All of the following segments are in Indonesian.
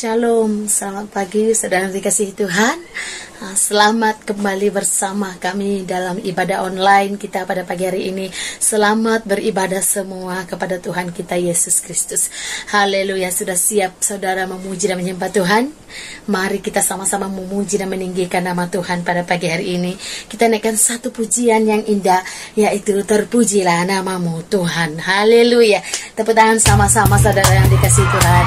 Shalom, selamat pagi saudara yang dikasihi Tuhan. Selamat kembali bersama kami dalam ibadah online kita pada pagi hari ini. Selamat beribadah semua kepada Tuhan kita Yesus Kristus. Haleluya, sudah siap saudara memuji dan menyembah Tuhan? Mari kita sama-sama memuji dan meninggikan nama Tuhan pada pagi hari ini. Kita naikkan satu pujian yang indah, yaitu terpujilah namamu Tuhan. Haleluya. Tepuk tangan sama-sama saudara yang dikasihi Tuhan.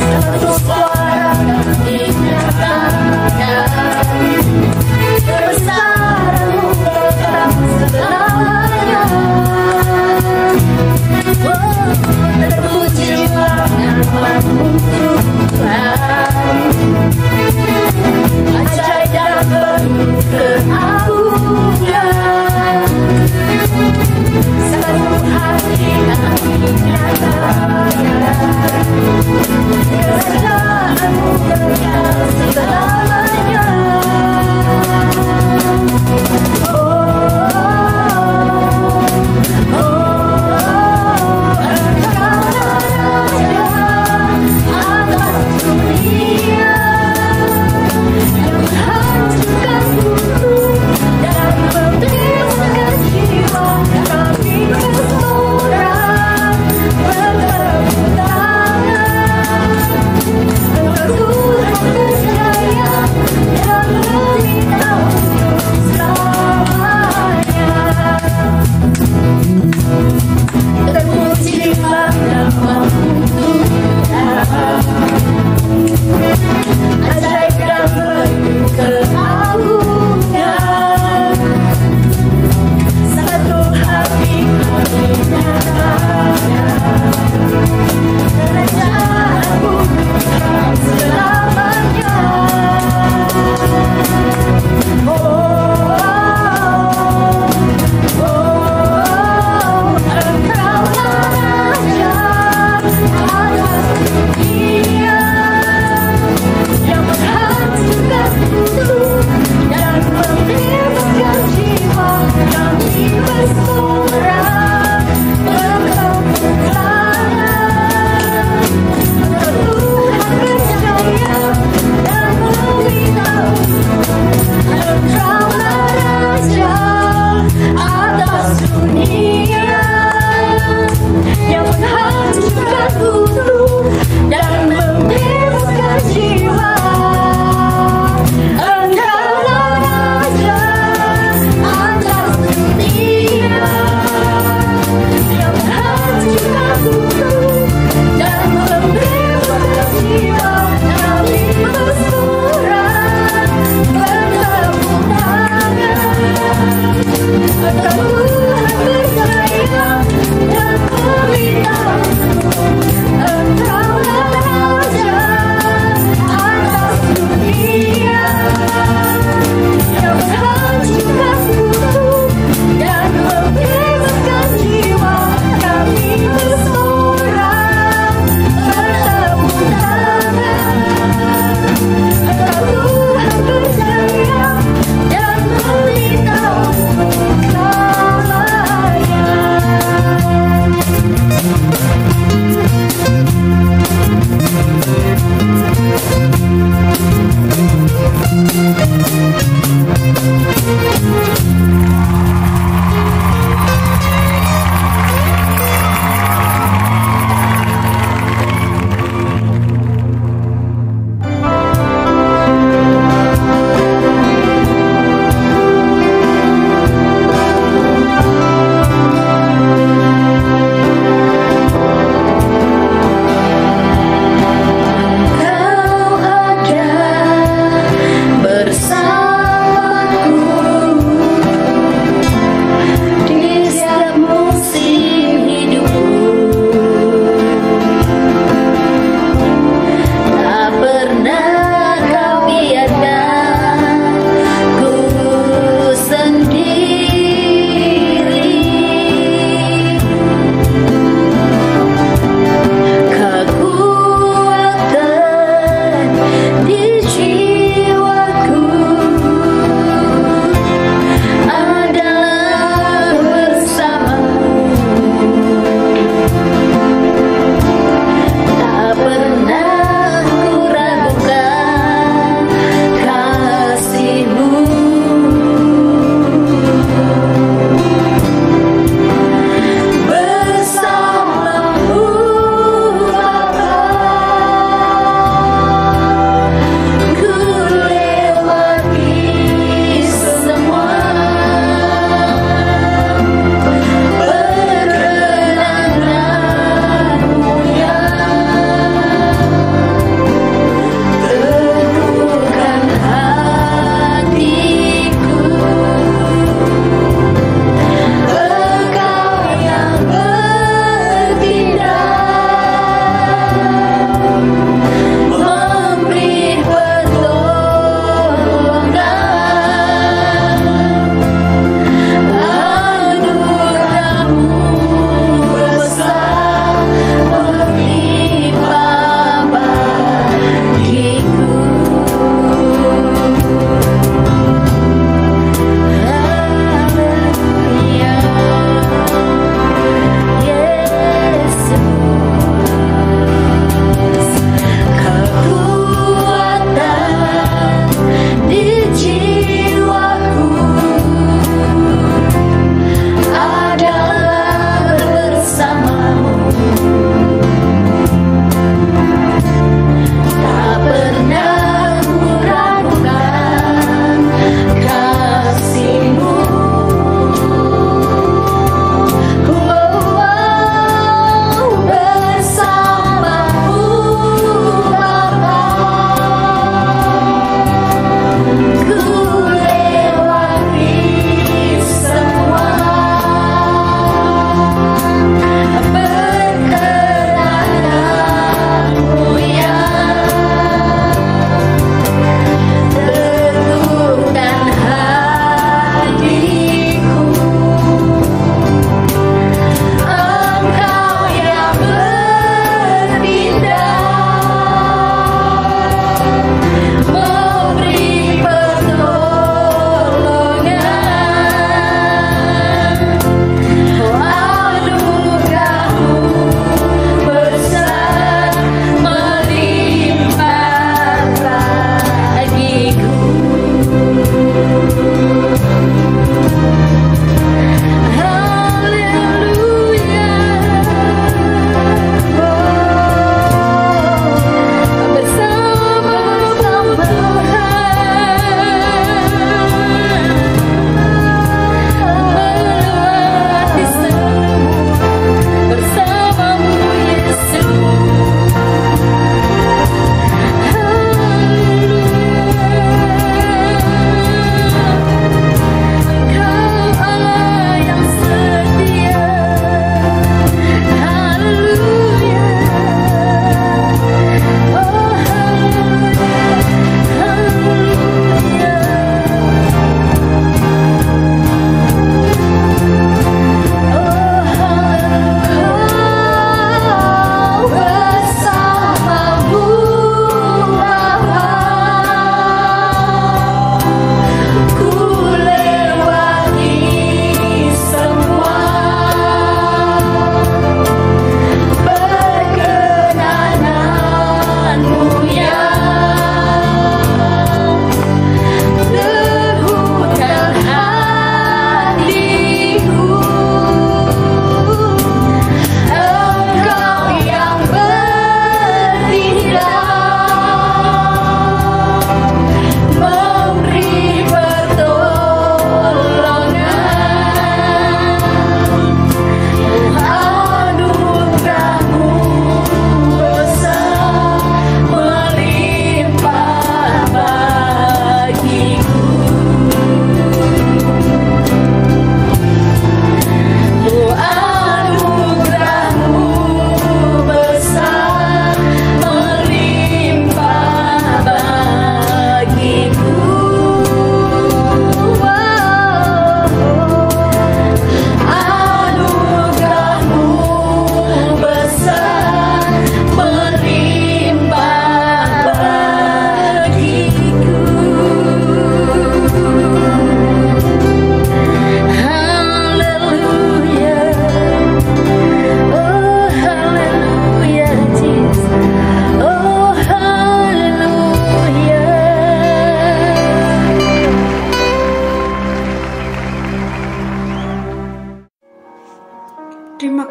Satu suara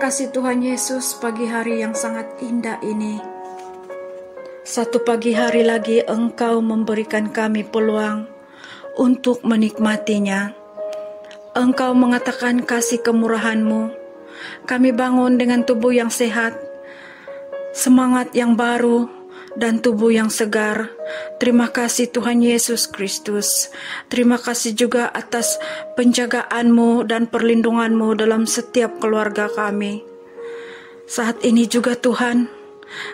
kasih Tuhan Yesus, pagi hari yang sangat indah ini. Satu pagi hari lagi Engkau memberikan kami peluang untuk menikmatinya. Engkau mengatakan kasih kemurahan-Mu. Kami bangun dengan tubuh yang sehat, semangat yang baru, dan tubuh yang segar. Terima kasih Tuhan Yesus Kristus. Terima kasih juga atas penjagaan-Mu dan perlindungan-Mu dalam setiap keluarga kami. Saat ini juga Tuhan,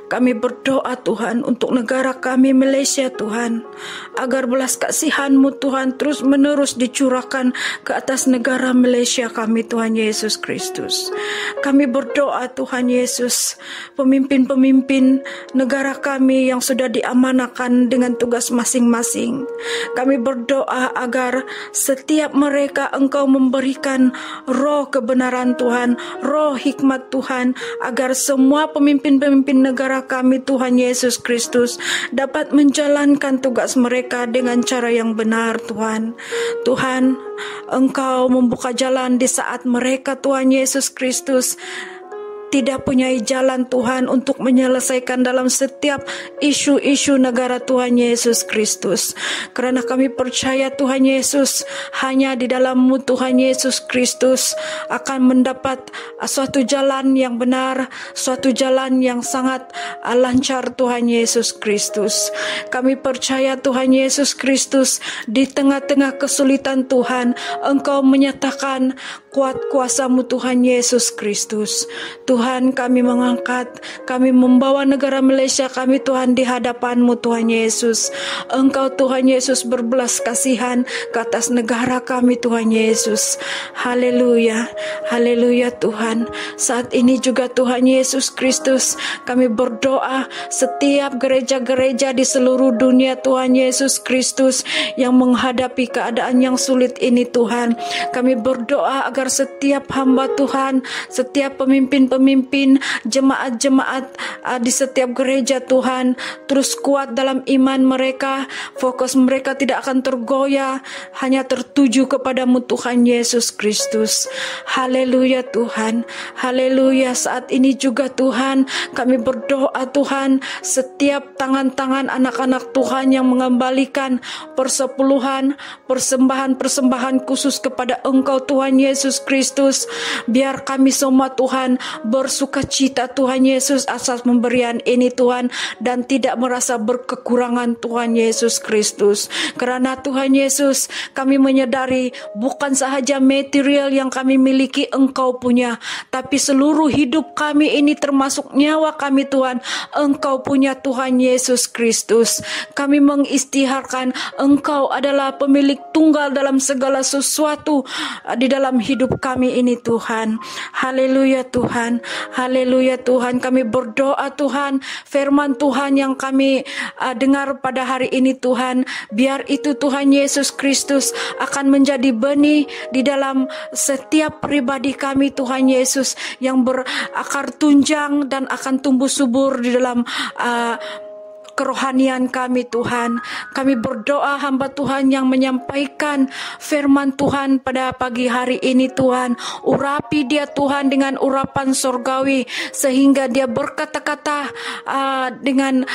kami berdoa Tuhan untuk negara kami Malaysia Tuhan, agar belas kasihan-Mu Tuhan terus menerus dicurahkan ke atas negara Malaysia kami Tuhan Yesus Kristus. Kami berdoa Tuhan Yesus, pemimpin-pemimpin negara kami yang sudah diamanahkan dengan tugas masing-masing. Kami berdoa agar setiap mereka Engkau memberikan roh kebenaran Tuhan, roh hikmat Tuhan, agar semua pemimpin-pemimpin negara kami Tuhan Yesus Kristus dapat menjalankan tugas mereka dengan cara yang benar Tuhan. Tuhan, Engkau membuka jalan di saat mereka Tuhan Yesus Kristus tidak punya jalan Tuhan untuk menyelesaikan dalam setiap isu-isu negara Tuhan Yesus Kristus. Karena kami percaya Tuhan Yesus, hanya di dalam-Mu Tuhan Yesus Kristus akan mendapat suatu jalan yang benar, suatu jalan yang sangat lancar Tuhan Yesus Kristus. Kami percaya Tuhan Yesus Kristus, di tengah-tengah kesulitan Tuhan, Engkau menyatakan kuat kuasa-Mu Tuhan Yesus Kristus. Tuhan, kami mengangkat, kami membawa negara Malaysia kami Tuhan di hadapan-Mu Tuhan Yesus. Engkau Tuhan Yesus berbelas kasihan ke atas negara kami Tuhan Yesus. Haleluya, haleluya Tuhan. Saat ini juga Tuhan Yesus Kristus, kami berdoa setiap gereja-gereja di seluruh dunia Tuhan Yesus Kristus yang menghadapi keadaan yang sulit ini Tuhan. Kami berdoa agar setiap hamba Tuhan, setiap pemimpin-pemimpin, jemaat-jemaat di setiap gereja Tuhan terus kuat dalam iman mereka. Fokus mereka tidak akan tergoyah, hanya tertuju kepada-Mu Tuhan Yesus Kristus. Haleluya Tuhan, haleluya. Saat ini juga Tuhan, kami berdoa Tuhan, setiap tangan-tangan anak-anak Tuhan yang mengembalikan persepuluhan, persembahan-persembahan khusus kepada Engkau Tuhan Yesus Kristus, biar kami semua Tuhan bersukacita Tuhan Yesus atas pemberian ini Tuhan, dan tidak merasa berkekurangan Tuhan Yesus Kristus. Karena Tuhan Yesus, kami menyadari bukan sahaja material yang kami miliki Engkau punya, tapi seluruh hidup kami ini termasuk nyawa kami Tuhan, Engkau punya Tuhan Yesus Kristus. Kami mengistiharkan Engkau adalah pemilik tunggal dalam segala sesuatu di dalam hidup kami ini Tuhan. Haleluya Tuhan, haleluya Tuhan. Kami berdoa Tuhan, firman Tuhan yang kami dengar pada hari ini Tuhan, biar itu Tuhan Yesus Kristus akan menjadi benih di dalam setiap pribadi kami Tuhan Yesus, yang berakar tunjang dan akan tumbuh subur di dalam kerohanian kami Tuhan. Kami berdoa hamba Tuhan yang menyampaikan firman Tuhan pada pagi hari ini Tuhan, urapi dia Tuhan dengan urapan sorgawi, sehingga dia berkata-kata dengan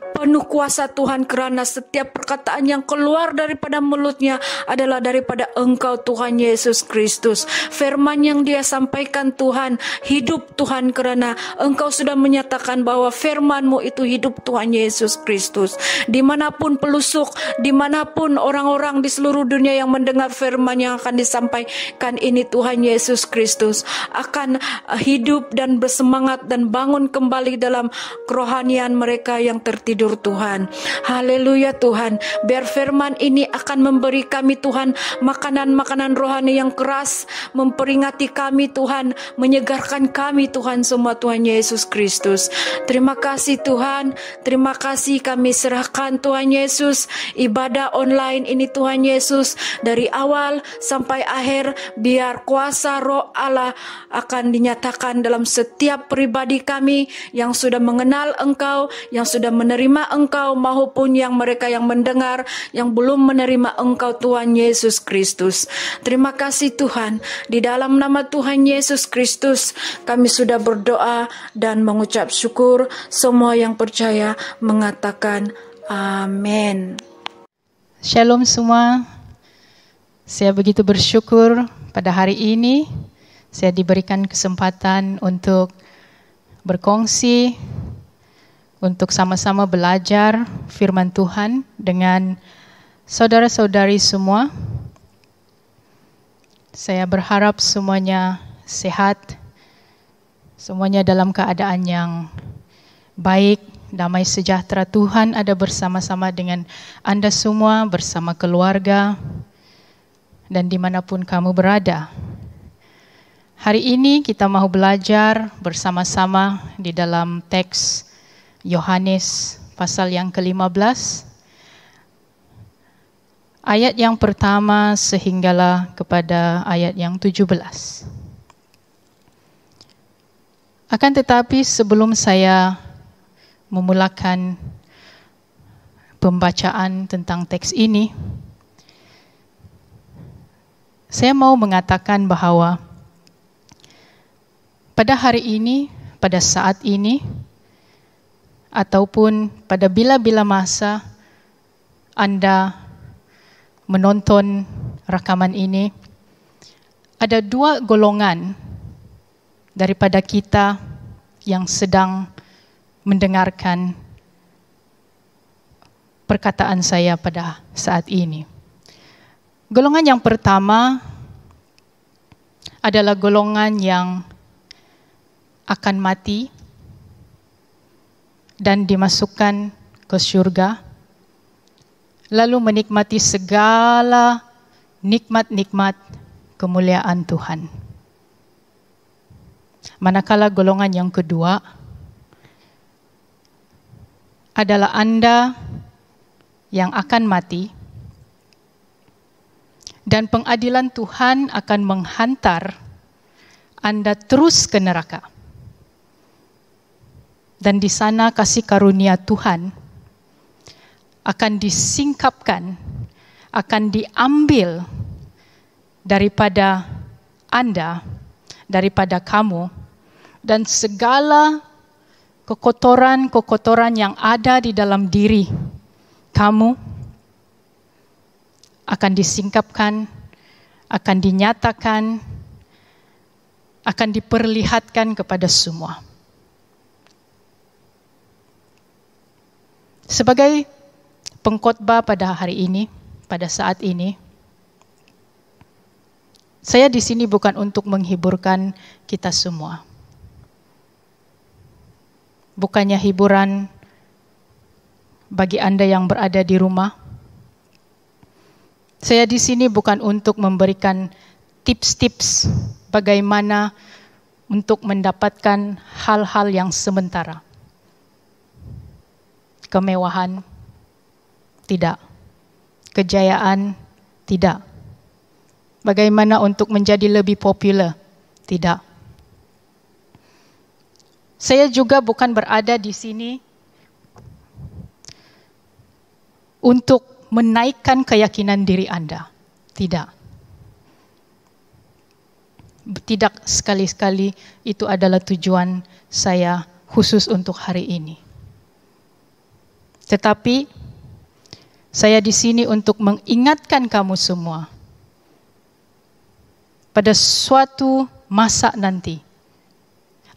penuh kuasa Tuhan, kerana setiap perkataan yang keluar daripada mulutnya adalah daripada Engkau Tuhan Yesus Kristus. Firman yang dia sampaikan Tuhan hidup Tuhan, kerana Engkau sudah menyatakan bahwa firman-Mu itu hidup Tuhan Yesus Kristus. Dimanapun pelusuk, dimanapun orang-orang di seluruh dunia yang mendengar firman yang akan disampaikan ini Tuhan Yesus Kristus akan hidup dan bersemangat dan bangun kembali dalam kerohanian mereka yang tertidur Tuhan. Haleluya Tuhan. Biar firman ini akan memberi kami Tuhan makanan-makanan rohani yang keras, memperingati kami Tuhan, menyegarkan kami Tuhan semua Tuhan Yesus Kristus. Terima kasih Tuhan, terima kasih. Kami serahkan Tuhan Yesus ibadah online ini Tuhan Yesus, dari awal sampai akhir, biar kuasa roh Allah akan dinyatakan dalam setiap pribadi kami yang sudah mengenal Engkau, yang sudah menerima menerima Engkau maupun yang mereka yang mendengar yang belum menerima Engkau Tuhan Yesus Kristus. Terima kasih Tuhan, di dalam nama Tuhan Yesus Kristus kami sudah berdoa dan mengucap syukur. Semua yang percaya mengatakan amin. Shalom semua. Saya begitu bersyukur pada hari ini saya diberikan kesempatan untuk berkongsi, untuk sama-sama belajar firman Tuhan dengan saudara-saudari semua. Saya berharap semuanya sehat, semuanya dalam keadaan yang baik, damai sejahtera Tuhan ada bersama-sama dengan Anda semua, bersama keluarga, dan dimanapun kamu berada. Hari ini kita mau belajar bersama-sama di dalam teks Yohanes pasal yang ke-15. Ayat yang pertama sehinggalah kepada ayat yang 17. Akan tetapi sebelum saya memulakan pembacaan tentang teks ini, saya mau mengatakan bahwa pada hari ini, pada saat ini, ataupun pada bila-bila masa Anda menonton rakaman ini, ada dua golongan daripada kita yang sedang mendengarkan perkataan saya pada saat ini. Golongan yang pertama adalah golongan yang akan mati dan dimasukkan ke surga, lalu menikmati segala nikmat-nikmat kemuliaan Tuhan. Manakala golongan yang kedua adalah Anda yang akan mati dan pengadilan Tuhan akan menghantar Anda terus ke neraka. Dan di sana kasih karunia Tuhan akan disingkapkan, akan diambil daripada Anda, daripada kamu, dan segala kekotoran-kekotoran yang ada di dalam diri kamu akan disingkapkan, akan dinyatakan, akan diperlihatkan kepada semua. Sebagai pengkhotbah pada hari ini, pada saat ini, saya di sini bukan untuk menghiburkan kita semua. Bukannya hiburan bagi Anda yang berada di rumah. Saya di sini bukan untuk memberikan tips-tips bagaimana untuk mendapatkan hal-hal yang sementara. Kemewahan, tidak. Kejayaan, tidak. Bagaimana untuk menjadi lebih popular, tidak. Saya juga bukan berada di sini untuk menaikkan keyakinan diri Anda, tidak. Tidak sekali-sekali itu adalah tujuan saya khusus untuk hari ini. Tetapi saya di sini untuk mengingatkan kamu semua pada suatu masa nanti,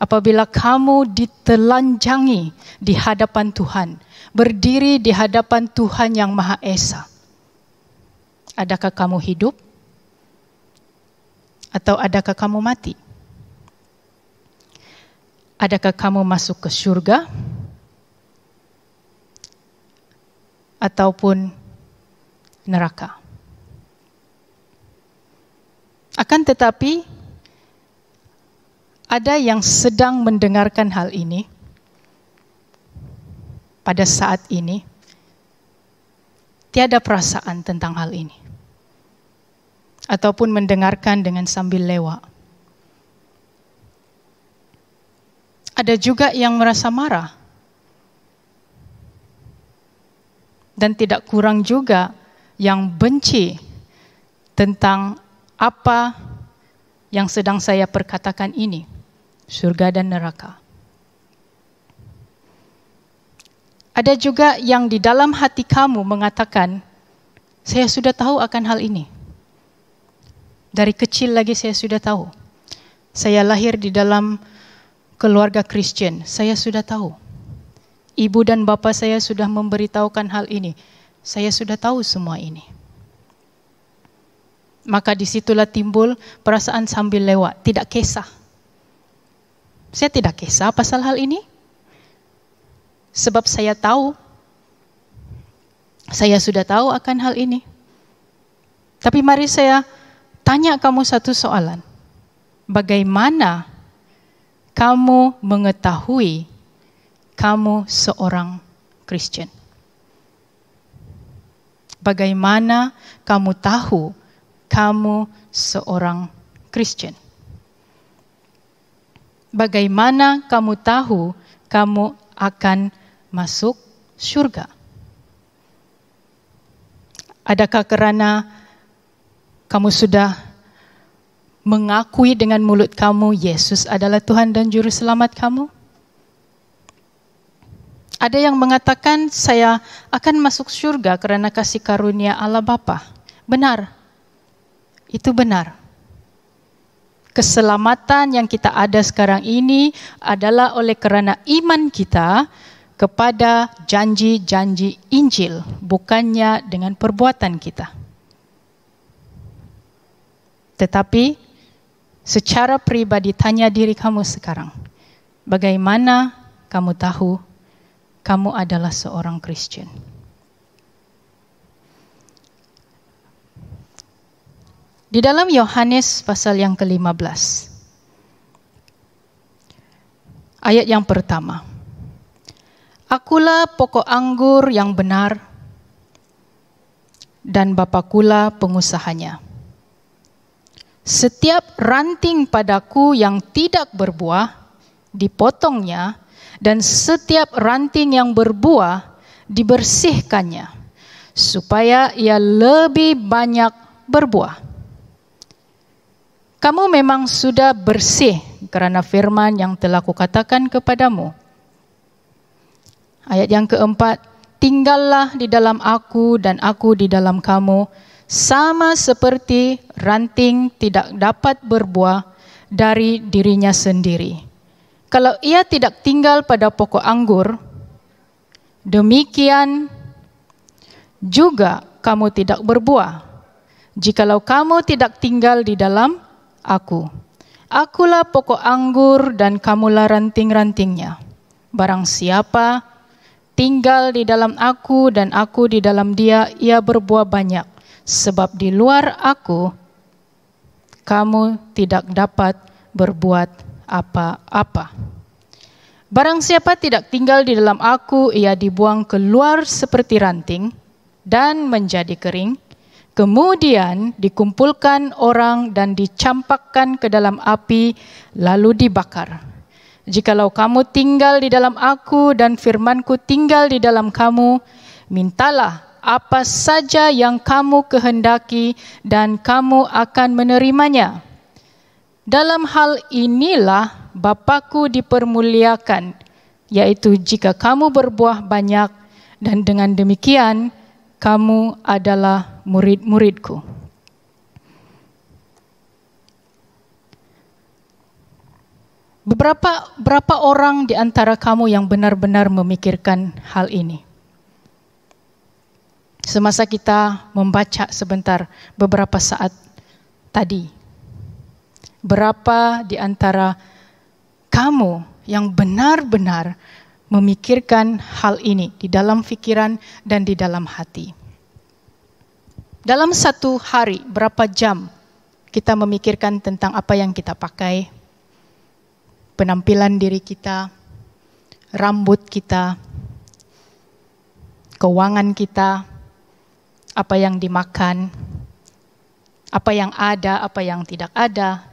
apabila kamu ditelanjangi di hadapan Tuhan, berdiri di hadapan Tuhan yang Maha Esa, adakah kamu hidup atau adakah kamu mati? Adakah kamu masuk ke surga ataupun neraka? Akan tetapi, ada yang sedang mendengarkan hal ini pada saat ini, tiada perasaan tentang hal ini, ataupun mendengarkan dengan sambil lewat. Ada juga yang merasa marah dan tidak kurang juga yang benci tentang apa yang sedang saya perkatakan ini, surga dan neraka. Ada juga yang di dalam hati kamu mengatakan, saya sudah tahu akan hal ini. Dari kecil lagi saya sudah tahu. Saya lahir di dalam keluarga Kristen, saya sudah tahu. Ibu dan bapa saya sudah memberitahukan hal ini. Saya sudah tahu semua ini. Maka disitulah timbul perasaan sambil lewat, tidak kisah. Saya tidak kisah pasal hal ini. Sebab saya tahu, saya sudah tahu akan hal ini. Tapi mari saya tanya kamu satu soalan. Bagaimana kamu mengetahui kamu seorang Kristen? Bagaimana kamu tahu kamu seorang Kristen? Bagaimana kamu tahu kamu akan masuk surga? Adakah karena kamu sudah mengakui dengan mulut kamu Yesus adalah Tuhan dan Juru Selamat kamu? Ada yang mengatakan saya akan masuk surga karena kasih karunia Allah Bapa. Benar. Itu benar. Keselamatan yang kita ada sekarang ini adalah oleh kerana iman kita kepada janji-janji Injil, bukannya dengan perbuatan kita. Tetapi secara pribadi tanya diri kamu sekarang, bagaimana kamu tahu kamu adalah seorang Kristen? Di dalam Yohanes pasal yang ke-15, ayat yang pertama. Akulah pokok anggur yang benar, dan Bapakulah pengusahanya. Setiap ranting padaku yang tidak berbuah, dipotongnya, dan setiap ranting yang berbuah, dibersihkannya, supaya ia lebih banyak berbuah. Kamu memang sudah bersih kerana firman yang telah kukatakan kepadamu. Ayat yang keempat, tinggallah di dalam aku dan aku di dalam kamu, sama seperti ranting tidak dapat berbuah dari dirinya sendiri. Kalau ia tidak tinggal pada pokok anggur, demikian juga kamu tidak berbuah. Jikalau kamu tidak tinggal di dalam aku. Akulah pokok anggur dan kamulah ranting-rantingnya. Barang siapa tinggal di dalam aku dan aku di dalam dia, ia berbuah banyak. Sebab di luar aku, kamu tidak dapat berbuat apa-apa. Barang siapa tidak tinggal di dalam aku, ia dibuang keluar seperti ranting dan menjadi kering. Kemudian dikumpulkan orang dan dicampakkan ke dalam api, lalu dibakar. Jikalau kamu tinggal di dalam aku dan firmanku tinggal di dalam kamu, mintalah apa saja yang kamu kehendaki dan kamu akan menerimanya. Dalam hal inilah Bapa-Ku dipermuliakan, yaitu jika kamu berbuah banyak, dan dengan demikian kamu adalah murid-murid-Ku. Berapa orang di antara kamu yang benar-benar memikirkan hal ini? Semasa kita membaca sebentar beberapa saat tadi, berapa di antara kamu yang benar-benar memikirkan hal ini di dalam pikiran dan di dalam hati? Dalam satu hari, berapa jam kita memikirkan tentang apa yang kita pakai, penampilan diri kita, rambut kita, keuangan kita, apa yang dimakan, apa yang ada, apa yang tidak ada.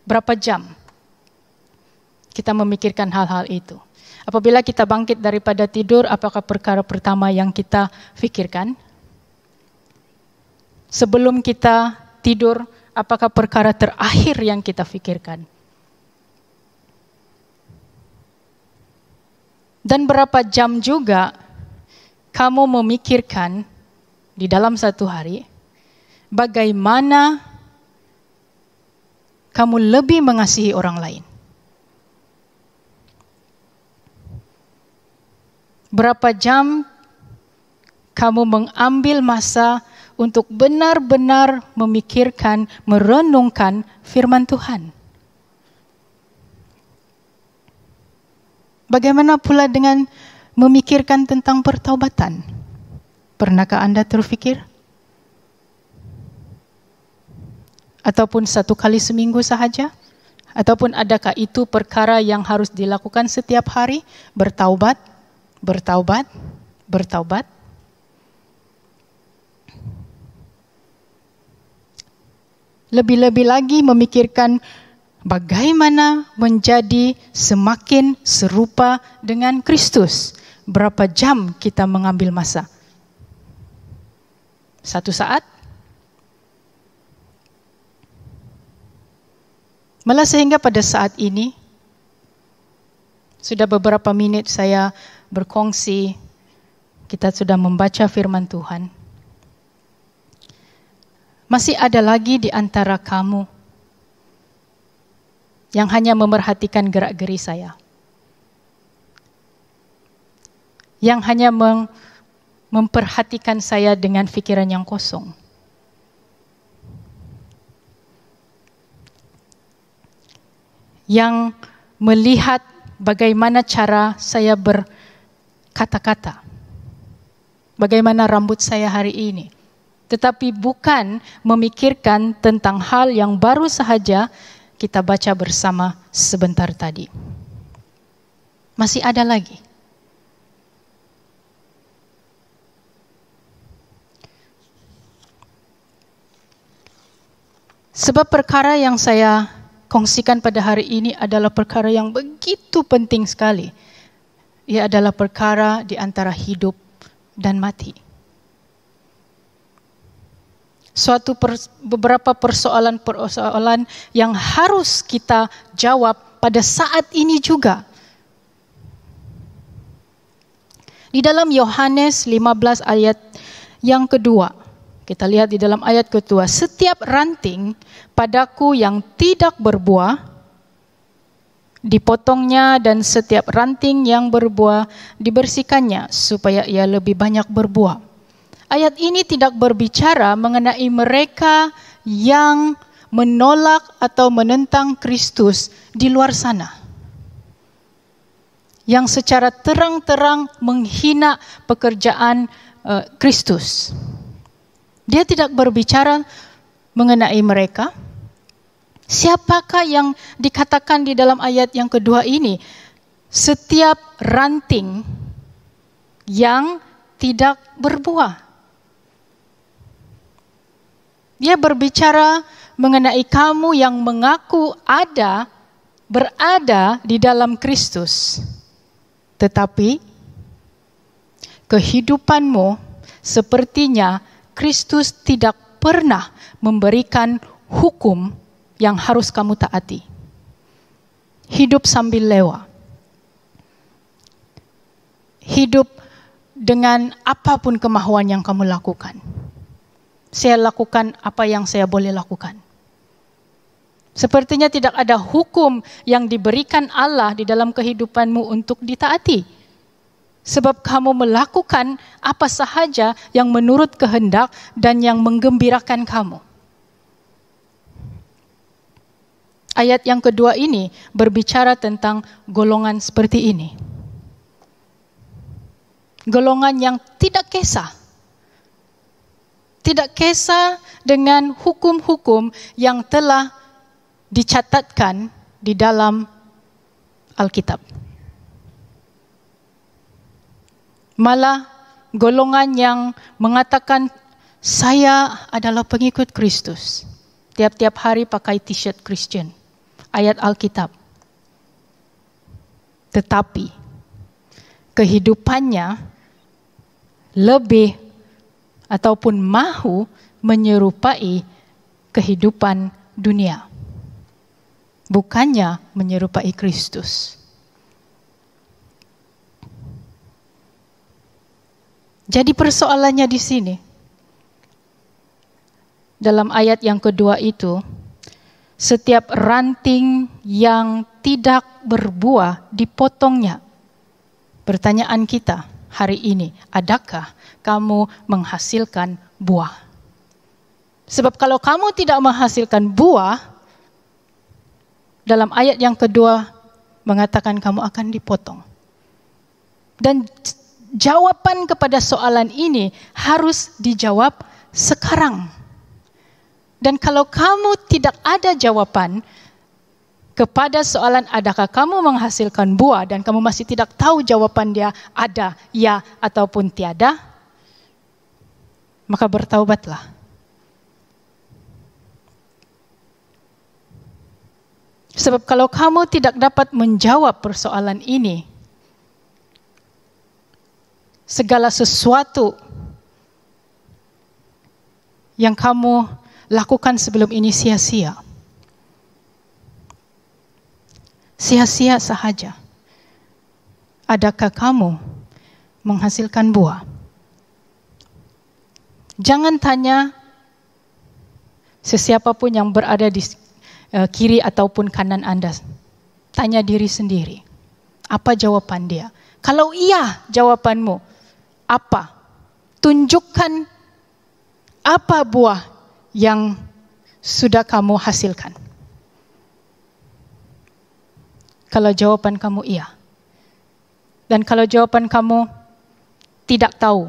Berapa jam kita memikirkan hal-hal itu? Apabila kita bangkit daripada tidur, apakah perkara pertama yang kita fikirkan? Sebelum kita tidur, apakah perkara terakhir yang kita fikirkan? Dan berapa jam juga kamu memikirkan di dalam satu hari, bagaimana kamu lebih mengasihi orang lain? Berapa jam kamu mengambil masa untuk benar-benar memikirkan, merenungkan firman Tuhan? Bagaimana pula dengan memikirkan tentang pertaubatan? Pernahkah Anda terfikir? Ataupun satu kali seminggu sahaja? Ataupun adakah itu perkara yang harus dilakukan setiap hari? Bertaubat, bertaubat, bertaubat. Lebih-lebih lagi memikirkan bagaimana menjadi semakin serupa dengan Kristus. Berapa jam kita mengambil masa? 1 saat? Malah sehingga pada saat ini, sudah beberapa menit saya berkongsi, kita sudah membaca firman Tuhan. Masih ada lagi di antara kamu yang hanya memerhatikan gerak-geri saya. Yang hanya memperhatikan saya dengan pikiran yang kosong. Yang melihat bagaimana cara saya berkata-kata. Bagaimana rambut saya hari ini. Tetapi bukan memikirkan tentang hal yang baru sahaja kita baca bersama sebentar tadi. Masih ada lagi. Sebab perkara yang saya kongsikan pada hari ini adalah perkara yang begitu penting sekali. Ia adalah perkara di antara hidup dan mati. Beberapa persoalan-persoalan yang harus kita jawab pada saat ini juga. Di dalam Yohanes 15 ayat yang kedua, kita lihat di dalam ayat kedua, setiap ranting padaku yang tidak berbuah, dipotongnya, dan setiap ranting yang berbuah dibersihkannya supaya ia lebih banyak berbuah. Ayat ini tidak berbicara mengenai mereka yang menolak atau menentang Kristus di luar sana. Yang secara terang-terang menghina pekerjaan Kristus. Dia tidak berbicara mengenai mereka. Siapakah yang dikatakan di dalam ayat yang kedua ini? Setiap ranting yang tidak berbuah. Dia berbicara mengenai kamu yang mengaku berada di dalam Kristus. Tetapi kehidupanmu sepertinya Kristus tidak pernah memberikan hukum yang harus kamu taati. Hidup sambil lewa. Hidup dengan apapun kemahuan yang kamu lakukan. Saya lakukan apa yang saya boleh lakukan. Sepertinya tidak ada hukum yang diberikan Allah di dalam kehidupanmu untuk ditaati. Sebab kamu melakukan apa sahaja yang menurut kehendak dan yang menggembirakan kamu. Ayat yang kedua ini berbicara tentang golongan seperti ini. Golongan yang tidak kisah. Tidak kisah dengan hukum-hukum yang telah dicatatkan di dalam Alkitab. Malah golongan yang mengatakan saya adalah pengikut Kristus. Tiap-tiap hari pakai t-shirt Christian. Ayat Alkitab. Tetapi kehidupannya lebih ataupun mahu menyerupai kehidupan dunia, bukannya menyerupai Kristus. Jadi persoalannya di sini, dalam ayat yang kedua itu, setiap ranting yang tidak berbuah dipotongnya. Pertanyaan kita hari ini, adakah kamu menghasilkan buah? Sebab kalau kamu tidak menghasilkan buah, dalam ayat yang kedua mengatakan kamu akan dipotong. Dan jawaban kepada soalan ini harus dijawab sekarang. Dan kalau kamu tidak ada jawaban kepada soalan adakah kamu menghasilkan buah dan kamu masih tidak tahu jawaban dia ada, ya ataupun tiada, maka bertaubatlah. Sebab kalau kamu tidak dapat menjawab persoalan ini, segala sesuatu yang kamu lakukan sebelum ini sia-sia. Sia-sia sahaja. Adakah kamu menghasilkan buah? Jangan tanya sesiapapun yang berada di kiri ataupun kanan Anda. Tanya diri sendiri. Apa jawaban dia? Kalau iya jawabanmu, apa? Tunjukkan apa buah yang sudah kamu hasilkan. Kalau jawaban kamu iya. Dan kalau jawaban kamu tidak tahu,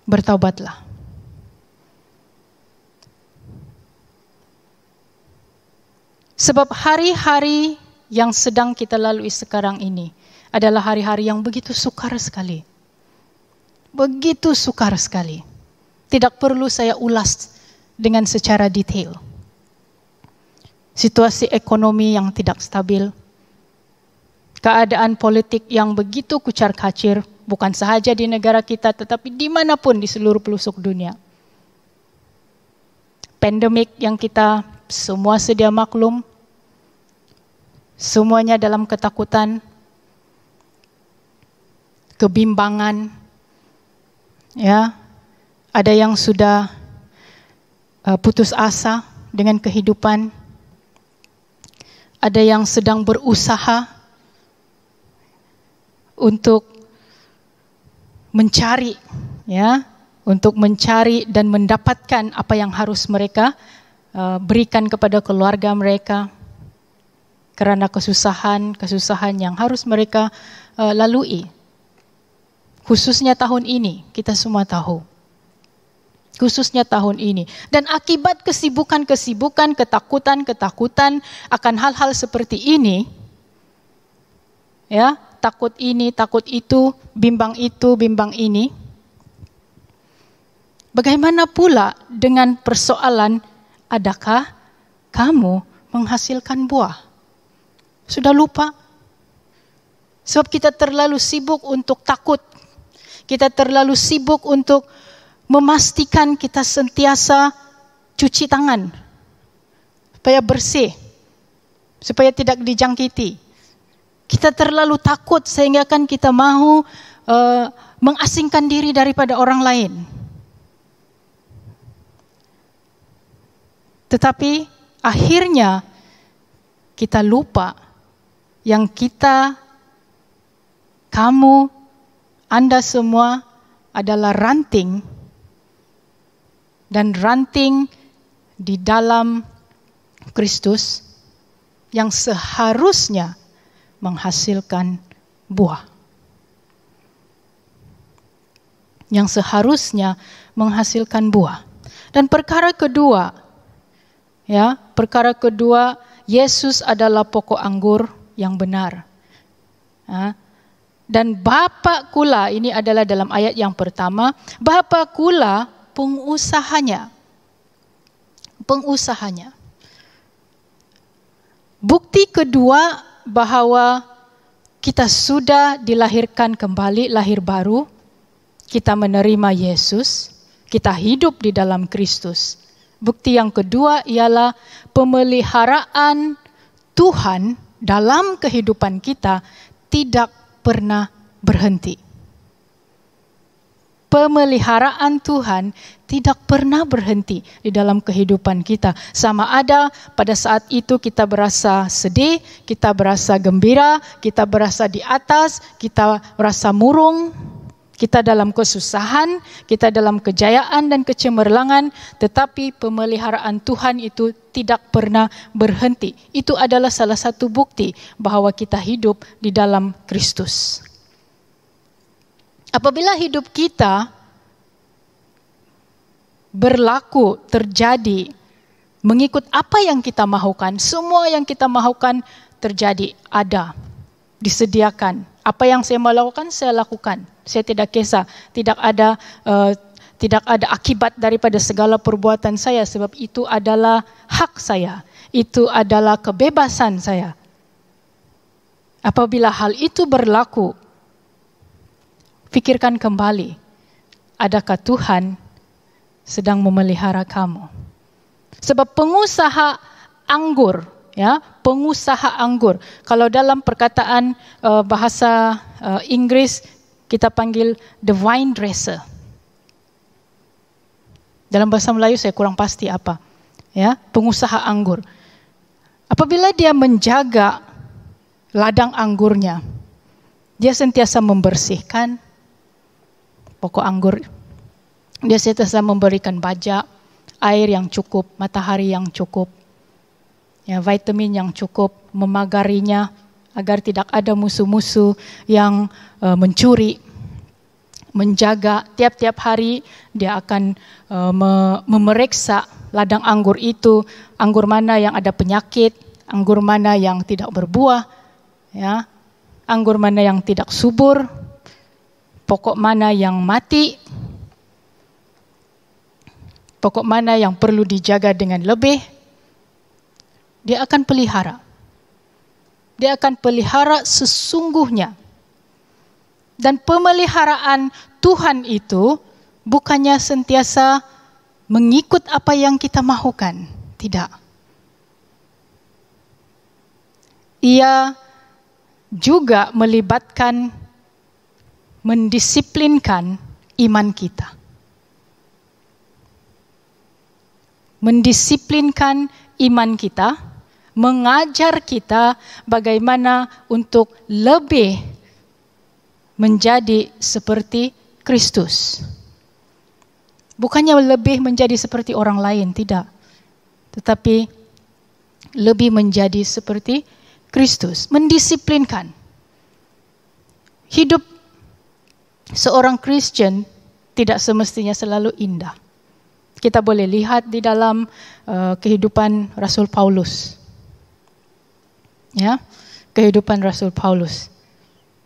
bertaubatlah. Sebab hari-hari yang sedang kita lalui sekarang ini adalah hari-hari yang begitu sukar sekali. Begitu sukar sekali. Tidak perlu saya ulas dengan secara detail. Situasi ekonomi yang tidak stabil, keadaan politik yang begitu kucar-kacir, bukan sahaja di negara kita, tetapi dimanapun di seluruh pelosok dunia. Pandemik yang kita semua sedia maklum, semuanya dalam ketakutan, kebimbangan, ya, ada yang sudah putus asa dengan kehidupan. Ada yang sedang berusaha untuk mencari, ya, untuk mencari dan mendapatkan apa yang harus mereka berikan kepada keluarga mereka karena kesusahan yang harus mereka lalui. Khususnya tahun ini, kita semua tahu. Khususnya tahun ini. Dan akibat kesibukan, ketakutan akan hal-hal seperti ini, ya, takut ini, takut itu, bimbang ini. Bagaimana pula dengan persoalan, adakah kamu menghasilkan buah? Sudah lupa? Sebab kita terlalu sibuk untuk takut. Kita terlalu sibuk untuk memastikan kita sentiasa cuci tangan supaya bersih, supaya tidak dijangkiti. Kita terlalu takut sehingga kan kita mau mengasingkan diri daripada orang lain. Tetapi akhirnya kita lupa yang kamu, Anda semua adalah ranting. Dan ranting di dalam Kristus yang seharusnya menghasilkan buah. Yang seharusnya menghasilkan buah. Dan perkara kedua, Yesus adalah pokok anggur yang benar. Dan Bapa kula, ini adalah dalam ayat yang pertama, Bapa kula pengusahanya. Bukti kedua bahwa kita sudah dilahirkan kembali, lahir baru, kita menerima Yesus, kita hidup di dalam Kristus. Bukti yang kedua ialah pemeliharaan Tuhan dalam kehidupan kita tidak pernah berhenti. Pemeliharaan Tuhan tidak pernah berhenti di dalam kehidupan kita. Sama ada pada saat itu kita berasa sedih, kita berasa gembira, kita berasa di atas, kita berasa murung, kita dalam kesusahan, kita dalam kejayaan dan kecemerlangan, tetapi pemeliharaan Tuhan itu tidak pernah berhenti. Itu adalah salah satu bukti bahwa kita hidup di dalam Kristus. Apabila hidup kita berlaku, terjadi, mengikut apa yang kita mahukan, semua yang kita mahukan terjadi, ada, disediakan. Apa yang saya mau lakukan, saya lakukan. Saya tidak kisah, tidak ada akibat daripada segala perbuatan saya, sebab itu adalah hak saya, itu adalah kebebasan saya. Apabila hal itu berlaku, pikirkan kembali, adakah Tuhan sedang memelihara kamu? Sebab pengusaha anggur, ya, pengusaha anggur. Kalau dalam perkataan bahasa Inggris kita panggil the vine dresser. Dalam bahasa Melayu saya kurang pasti apa, ya, pengusaha anggur. Apabila dia menjaga ladang anggurnya, dia sentiasa membersihkan pokok anggur. Dia sentiasa memberikan baja, air yang cukup, matahari yang cukup, ya, vitamin yang cukup, memagarinya agar tidak ada musuh-musuh yang mencuri. Menjaga tiap-tiap hari dia akan memeriksa ladang anggur itu, anggur mana yang ada penyakit, anggur mana yang tidak berbuah, ya, anggur mana yang tidak subur, pokok mana yang mati, pokok mana yang perlu dijaga dengan lebih, dia akan pelihara. Dia akan pelihara sesungguhnya. Dan pemeliharaan Tuhan itu bukannya sentiasa mengikut apa yang kita mahukan. Tidak. Ia juga melibatkan, mendisiplinkan iman kita. Mendisiplinkan iman kita, mengajar kita bagaimana untuk lebih menjadi seperti Kristus. Bukannya lebih menjadi seperti orang lain, tidak. Tetapi lebih menjadi seperti Kristus. Mendisiplinkan. Hidup seorang Kristen tidak semestinya selalu indah. Kita boleh lihat di dalam kehidupan Rasul Paulus. Ya, kehidupan Rasul Paulus.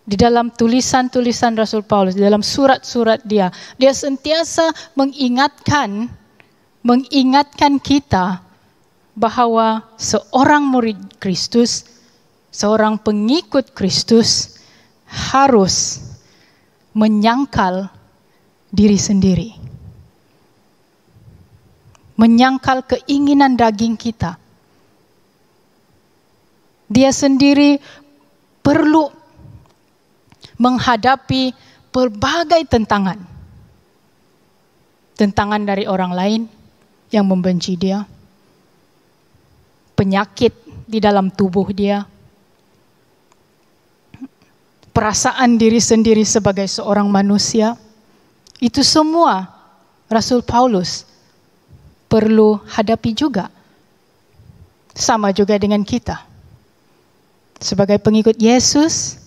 Di dalam tulisan-tulisan Rasul Paulus, di dalam surat-surat dia sentiasa mengingatkan kita bahwa seorang murid Kristus, seorang pengikut Kristus harus menyangkal diri sendiri. Menyangkal keinginan daging kita. Dia sendiri perlu menghadapi berbagai tentangan. Tentangan dari orang lain yang membenci dia. Penyakit di dalam tubuh dia. Perasaan diri sendiri sebagai seorang manusia. Itu semua Rasul Paulus perlu hadapi juga. Sama juga dengan kita. Sebagai pengikut Yesus,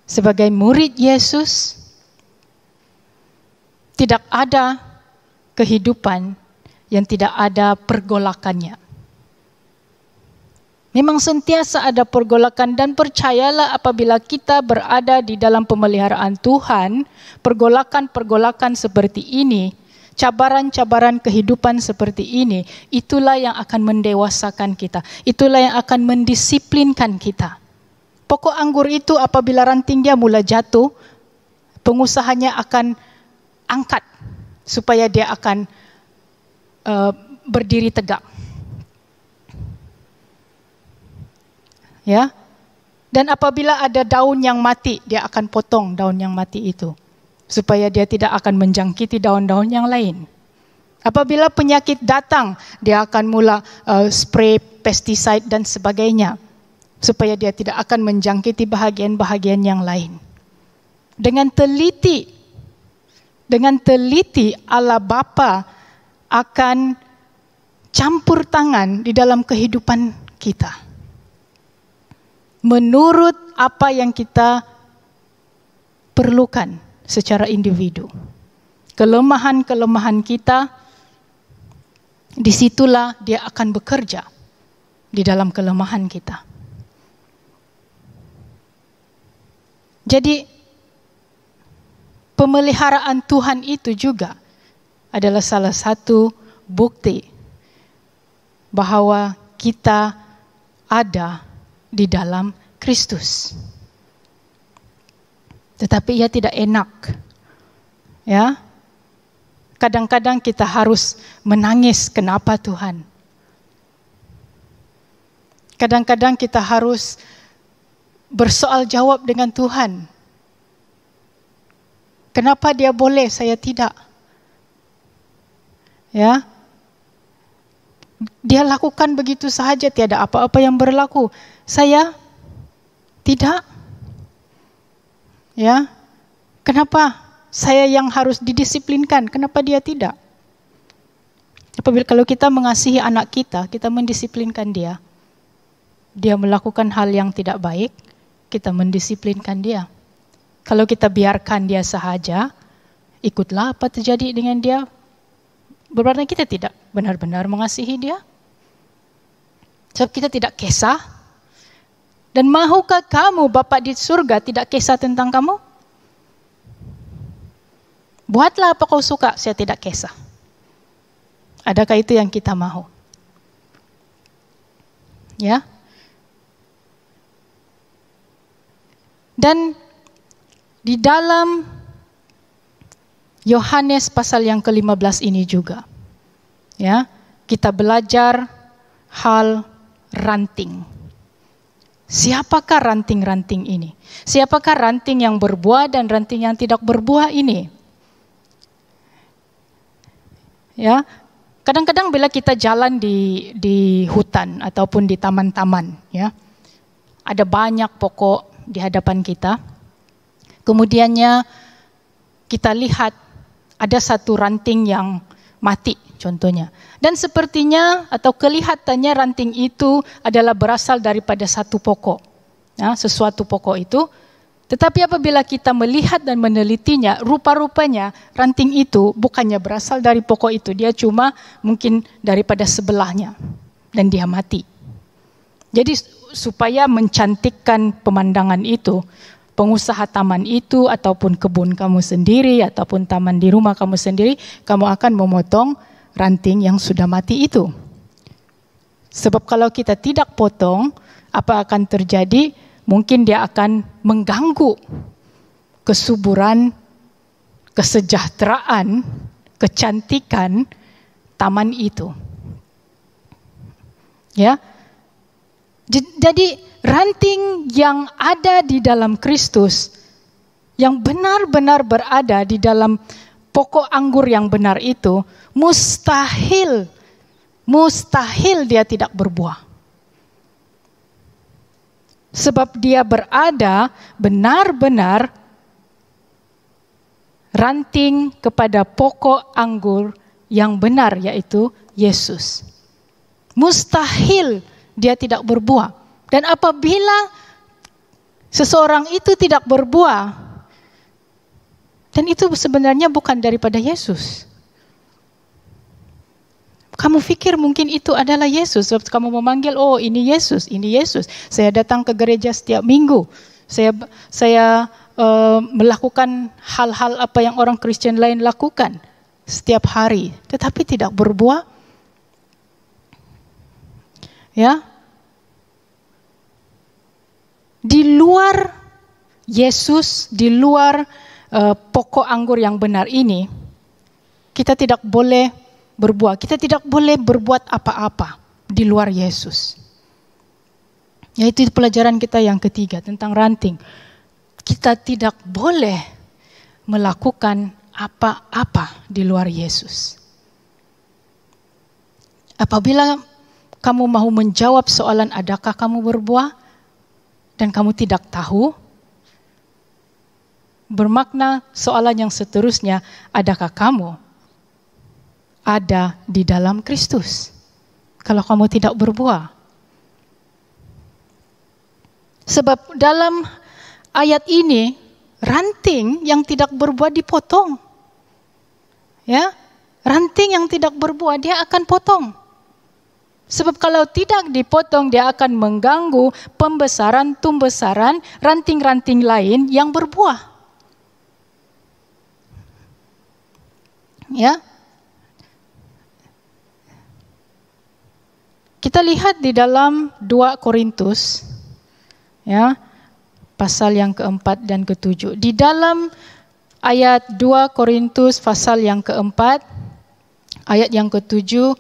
sebagai murid Yesus, tidak ada kehidupan yang tidak ada pergolakannya. Memang sentiasa ada pergolakan, dan percayalah apabila kita berada di dalam pemeliharaan Tuhan, pergolakan-pergolakan seperti ini, cabaran-cabaran kehidupan seperti ini, itulah yang akan mendewasakan kita. Itulah yang akan mendisiplinkan kita. Pokok anggur itu apabila ranting dia mula jatuh, pengusahanya akan angkat supaya dia akan berdiri tegak. Ya. Dan apabila ada daun yang mati, dia akan potong daun yang mati itu supaya dia tidak akan menjangkiti daun-daun yang lain. Apabila penyakit datang, dia akan mula spray pesticide dan sebagainya supaya dia tidak akan menjangkiti bahagian-bahagian yang lain. Dengan teliti Allah Bapa akan campur tangan di dalam kehidupan kita. Menurut apa yang kita perlukan secara individu. Kelemahan-kelemahan kita, disitulah dia akan bekerja di dalam kelemahan kita. Jadi, pemeliharaan Tuhan itu juga adalah salah satu bukti bahwa kita ada di dalam Kristus. Tetapi ia tidak enak. Ya. Kadang-kadang kita harus menangis, kenapa Tuhan? Kadang-kadang kita harus bersoal jawab dengan Tuhan. Kenapa dia boleh, saya tidak? Ya. Dia lakukan begitu sahaja, tiada apa-apa yang berlaku. Saya tidak. Ya. Kenapa saya yang harus didisiplinkan? Kenapa dia tidak? Apabila kalau kita mengasihi anak kita, kita mendisiplinkan dia. Dia melakukan hal yang tidak baik, kita mendisiplinkan dia. Kalau kita biarkan dia sahaja, ikutlah apa terjadi dengan dia. Berarti kita tidak benar-benar mengasihi dia. Sebab kita tidak kisah. Dan mahukah kamu Bapa di surga tidak kisah tentang kamu? Buatlah apa kau suka, saya tidak kisah. Adakah itu yang kita mahu? Ya. Dan di dalam Yohanes pasal yang ke-15 ini juga, ya, kita belajar hal ranting. Siapakah ranting-ranting ini? Siapakah ranting yang berbuah dan ranting yang tidak berbuah ini? Ya, kadang-kadang bila kita jalan di hutan ataupun di taman-taman, ya, ada banyak pokok di hadapan kita. Kemudiannya kita lihat ada satu ranting yang mati contohnya. Dan sepertinya atau kelihatannya ranting itu adalah berasal daripada satu pokok. Ya, sesuatu pokok itu. Tetapi apabila kita melihat dan menelitinya, rupa-rupanya ranting itu bukannya berasal dari pokok itu. Dia cuma mungkin daripada sebelahnya. Dan dia mati. Jadi supaya mencantikkan pemandangan itu, pengusaha taman itu ataupun kebun kamu sendiri ataupun taman di rumah kamu sendiri, kamu akan memotong ranting yang sudah mati itu. Sebab kalau kita tidak potong, apa akan terjadi? Mungkin dia akan mengganggu kesuburan, kesejahteraan, kecantikan taman itu. Ya. Jadi ranting yang ada di dalam Kristus, yang benar-benar berada di dalam pokok anggur yang benar itu, mustahil dia tidak berbuah. Sebab dia berada benar-benar ranting kepada pokok anggur yang benar, yaitu Yesus. Mustahil dia tidak berbuah. Dan apabila seseorang itu tidak berbuah, dan itu sebenarnya bukan daripada Yesus. Kamu pikir mungkin itu adalah Yesus, sebab kamu memanggil, oh ini Yesus, ini Yesus. Saya datang ke gereja setiap minggu. Saya melakukan hal-hal apa yang orang Kristen lain lakukan setiap hari, tetapi tidak berbuah. Ya. Di luar Yesus, di luar pokok anggur yang benar ini, kita tidak boleh berbuah. Kita tidak boleh berbuat apa-apa di luar Yesus. Yaitu pelajaran kita yang ketiga tentang ranting. Kita tidak boleh melakukan apa-apa di luar Yesus. Apabila kamu mau menjawab soalan adakah kamu berbuah dan kamu tidak tahu, bermakna soalan yang seterusnya, adakah kamu ada di dalam Kristus? Kalau kamu tidak berbuah. Sebab dalam ayat ini, ranting yang tidak berbuah dipotong. Ya, ranting yang tidak berbuah dia akan potong. Sebab kalau tidak dipotong, dia akan mengganggu pembesaran ranting-ranting lain yang berbuah. Ya, kita lihat di dalam 2 Korintus, ya, pasal yang keempat dan ketujuh. Di dalam ayat 2 Korintus pasal yang keempat, ayat yang ketujuh,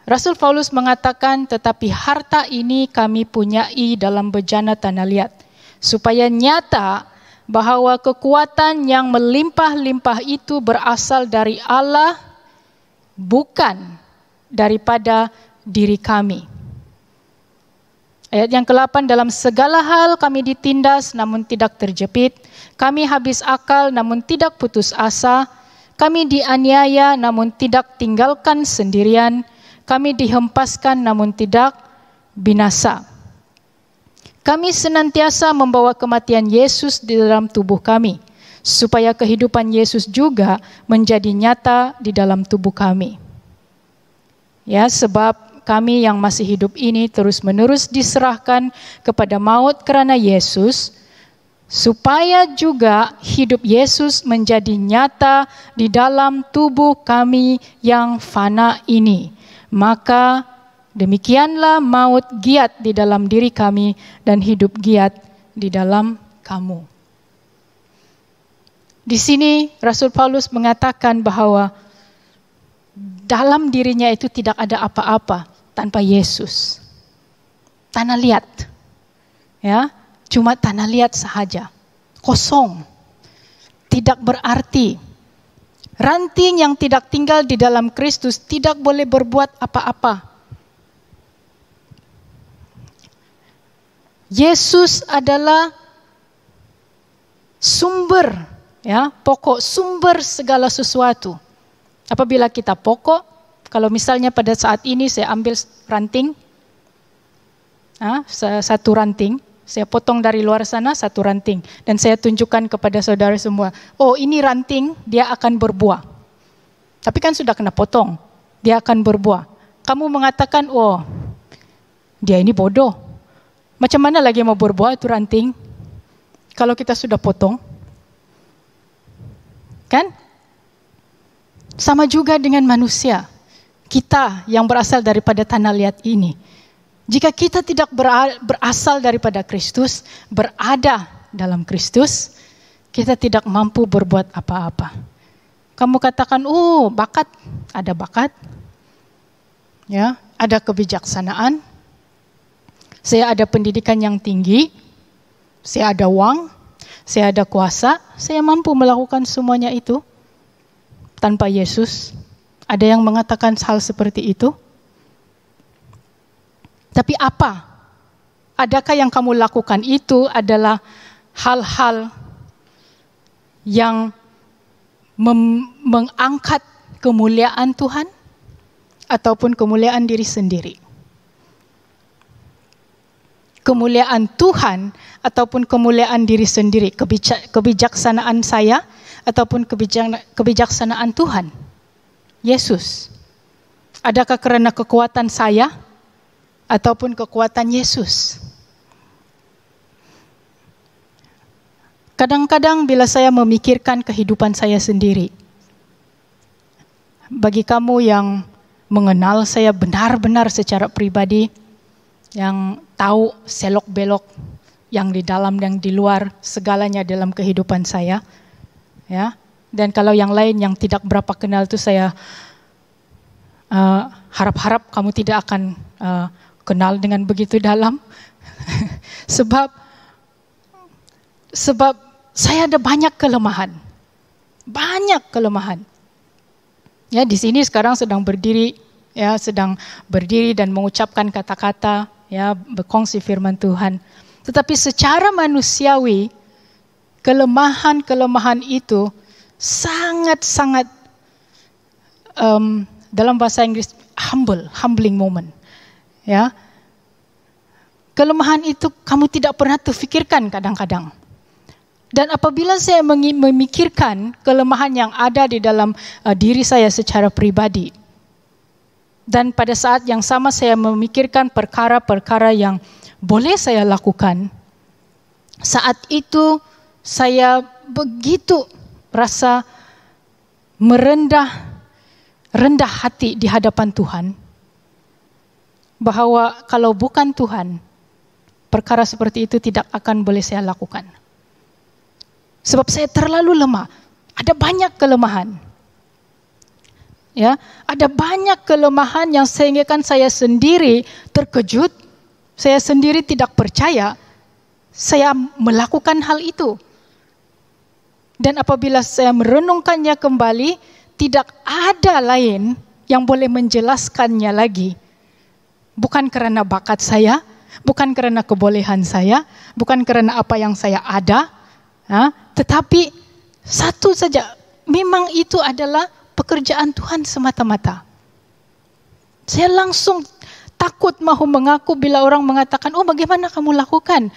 Rasul Paulus mengatakan, tetapi harta ini kami punyai dalam bejana tanah liat, supaya nyata bahwa kekuatan yang melimpah-limpah itu berasal dari Allah, bukan daripada diri kami. Ayat yang ke-8, dalam segala hal kami ditindas namun tidak terjepit, kami habis akal namun tidak putus asa, kami dianiaya namun tidak tinggalkan sendirian, kami dihempaskan namun tidak binasa. Kami senantiasa membawa kematian Yesus di dalam tubuh kami, supaya kehidupan Yesus juga menjadi nyata di dalam tubuh kami. Ya, sebab kami yang masih hidup ini terus-menerus diserahkan kepada maut karena Yesus, supaya juga hidup Yesus menjadi nyata di dalam tubuh kami yang fana ini. Maka demikianlah maut giat di dalam diri kami dan hidup giat di dalam kamu. Di sini Rasul Paulus mengatakan bahwa dalam dirinya itu tidak ada apa-apa tanpa Yesus. Tanah liat. Ya, cuma tanah liat sahaja. Kosong. Tidak berarti. Ranting yang tidak tinggal di dalam Kristus tidak boleh berbuat apa-apa. Yesus adalah sumber, ya, pokok, sumber segala sesuatu. Apabila kita pokok, kalau misalnya pada saat ini saya ambil ranting, satu ranting, saya potong dari luar sana satu ranting, dan saya tunjukkan kepada saudara semua, oh ini ranting, dia akan berbuah. Tapi kan sudah kena potong, dia akan berbuah. Kamu mengatakan, oh dia ini bodoh. Macam mana lagi mau berbuah itu ranting? Kalau kita sudah potong. Kan? Sama juga dengan manusia. Kita yang berasal daripada tanah liat ini. Jika kita tidak berasal daripada Kristus, berada dalam Kristus, kita tidak mampu berbuat apa-apa. Kamu katakan, oh bakat, ada bakat. Ya, ada kebijaksanaan. Saya ada pendidikan yang tinggi, saya ada uang, saya ada kuasa, saya mampu melakukan semuanya itu tanpa Yesus. Ada yang mengatakan hal seperti itu? Tapi apa? Adakah yang kamu lakukan itu adalah hal-hal yang mengangkat kemuliaan Tuhan ataupun kemuliaan diri sendiri? Kemuliaan Tuhan ataupun kemuliaan diri sendiri, kebijaksanaan saya ataupun kebijaksanaan Tuhan, Yesus. Adakah karena kekuatan saya ataupun kekuatan Yesus? Kadang-kadang bila saya memikirkan kehidupan saya sendiri, bagi kamu yang mengenal saya benar-benar secara pribadi, yang tahu selok-belok yang di dalam dan di luar, segalanya dalam kehidupan saya. Ya. Dan kalau yang lain yang tidak berapa kenal itu saya harap-harap kamu tidak akan kenal dengan begitu dalam. Sebab saya ada banyak kelemahan. Banyak kelemahan. Ya, di sini sekarang sedang berdiri dan mengucapkan kata-kata, ya, berkongsi firman Tuhan. Tetapi secara manusiawi, kelemahan itu sangat-sangat dalam bahasa Inggris humbling moment. Ya. Kelemahan itu kamu tidak pernah terfikirkan kadang-kadang. Dan apabila saya memikirkan kelemahan yang ada di dalam diri saya secara pribadi, dan pada saat yang sama saya memikirkan perkara-perkara yang boleh saya lakukan, saat itu saya begitu rasa rendah hati di hadapan Tuhan, bahwa kalau bukan Tuhan, perkara seperti itu tidak akan boleh saya lakukan. Sebab saya terlalu lemah. Ada banyak kelemahan. Ya, ada banyak kelemahan yang sehingga saya sendiri terkejut, saya sendiri tidak percaya saya melakukan hal itu. Dan apabila saya merenungkannya kembali, tidak ada lain yang boleh menjelaskannya lagi. Bukan karena bakat saya, bukan karena kebolehan saya, bukan karena apa yang saya ada, tetapi satu saja, memang itu adalah pekerjaan Tuhan semata-mata. Saya langsung takut mau mengaku bila orang mengatakan, oh bagaimana kamu lakukan?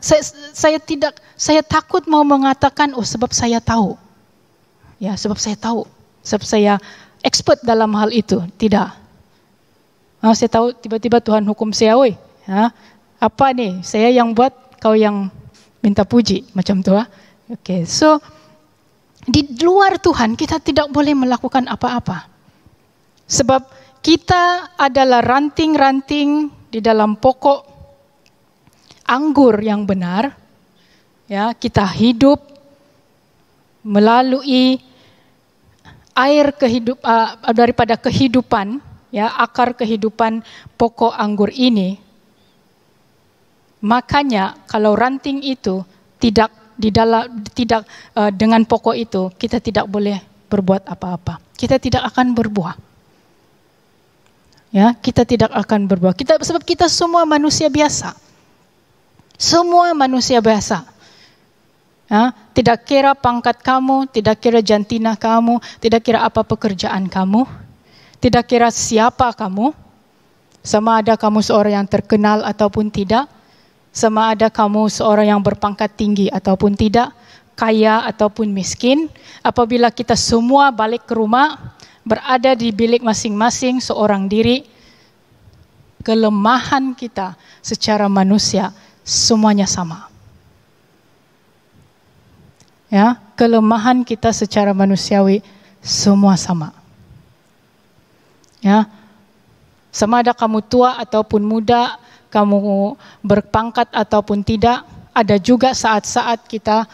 Saya takut mau mengatakan, oh sebab saya tahu. Ya, sebab saya tahu. Sebab saya expert dalam hal itu. Tidak. Saya tahu tiba-tiba Tuhan hukum saya, oi. Apa nih? Saya yang buat, kau yang minta puji. Macam tu. Okay, so di luar Tuhan kita tidak boleh melakukan apa-apa. Sebab kita adalah ranting-ranting di dalam pokok anggur yang benar. Ya, kita hidup melalui air daripada kehidupan, ya, akar kehidupan pokok anggur ini. Makanya kalau ranting itu tidak dengan pokok itu, kita tidak boleh berbuat apa-apa. Kita tidak akan berbuah. Ya, kita tidak akan berbuah. Sebab kita semua manusia biasa. Semua manusia biasa. Ya, tidak kira pangkat kamu, tidak kira jantina kamu, tidak kira apa pekerjaan kamu, tidak kira siapa kamu, sama ada kamu seorang yang terkenal ataupun tidak, sama ada kamu seorang yang berpangkat tinggi ataupun tidak, kaya ataupun miskin. Apabila kita semua balik ke rumah, berada di bilik masing-masing seorang diri, kelemahan kita secara manusia semuanya sama. Ya, kelemahan kita secara manusiawi semua sama. Ya, sama ada kamu tua ataupun muda, kamu berpangkat ataupun tidak, ada juga saat-saat kita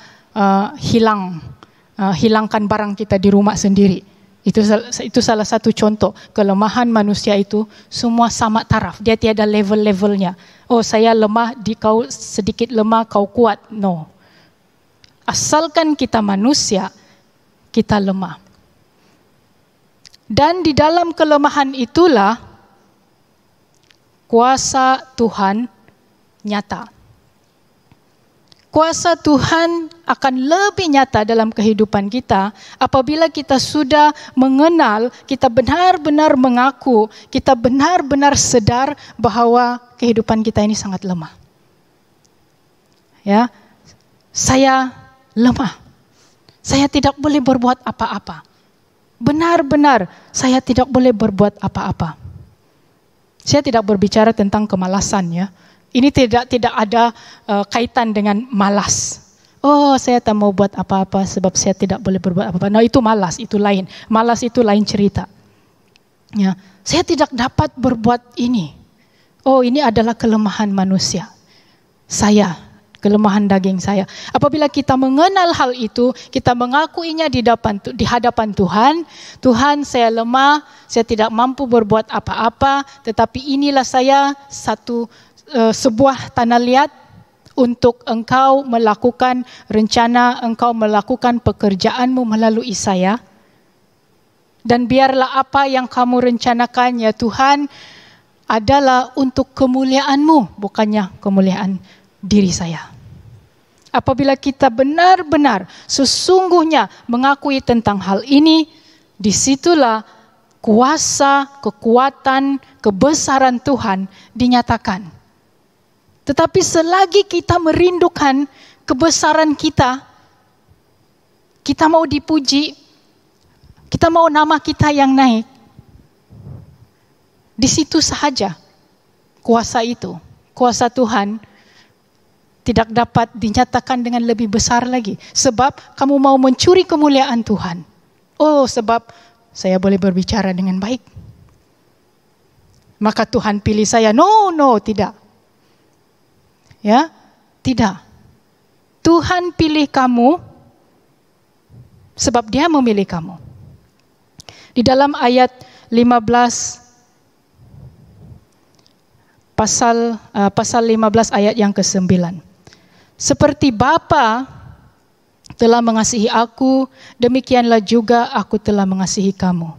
hilangkan barang kita di rumah sendiri. Itu salah satu contoh. Kelemahan manusia itu semua sama taraf. Dia tiada level-levelnya. Oh, saya lemah, kau sedikit lemah, kau kuat. No. Asalkan kita manusia, kita lemah. Dan di dalam kelemahan itulah kuasa Tuhan nyata. Kuasa Tuhan akan lebih nyata dalam kehidupan kita apabila kita sudah mengenal, kita benar-benar mengaku, kita benar-benar sadar bahwa kehidupan kita ini sangat lemah. Ya, saya lemah. Saya tidak boleh berbuat apa-apa. Benar-benar saya tidak boleh berbuat apa-apa. Saya tidak berbicara tentang kemalasan, ya. Ini tidak ada kaitan dengan malas. Oh, saya tak mau buat apa-apa sebab saya tidak boleh berbuat apa-apa. Nah, itu malas, itu lain. Malas itu lain cerita. Ya, saya tidak dapat berbuat ini. Oh, ini adalah kelemahan manusia. saya, kelemahan daging saya. Apabila kita mengenal hal itu, kita mengakuinya di hadapan Tuhan. Tuhan, saya lemah, saya tidak mampu berbuat apa-apa, tetapi inilah saya sebuah tanda liat untuk engkau melakukan rencana, engkau melakukan pekerjaanmu melalui saya. Dan biarlah apa yang kamu rencanakan ya Tuhan adalah untuk kemuliaan-Mu, bukannya kemuliaan diri saya. Apabila kita benar-benar sesungguhnya mengakui tentang hal ini, disitulah kuasa, kekuatan, kebesaran Tuhan dinyatakan. Tetapi selagi kita merindukan kebesaran kita mau dipuji, kita mau nama kita yang naik, di situ sahaja kuasa itu, kuasa Tuhan tidak dapat dinyatakan dengan lebih besar lagi. Sebab kamu mau mencuri kemuliaan Tuhan. Oh, sebab saya boleh berbicara dengan baik, maka Tuhan pilih saya. No, tidak. Ya, tidak. Tuhan pilih kamu sebab Dia memilih kamu. Di dalam ayat 15 pasal 15 ayat yang ke-9. Seperti Bapa telah mengasihi aku, demikianlah juga aku telah mengasihi kamu.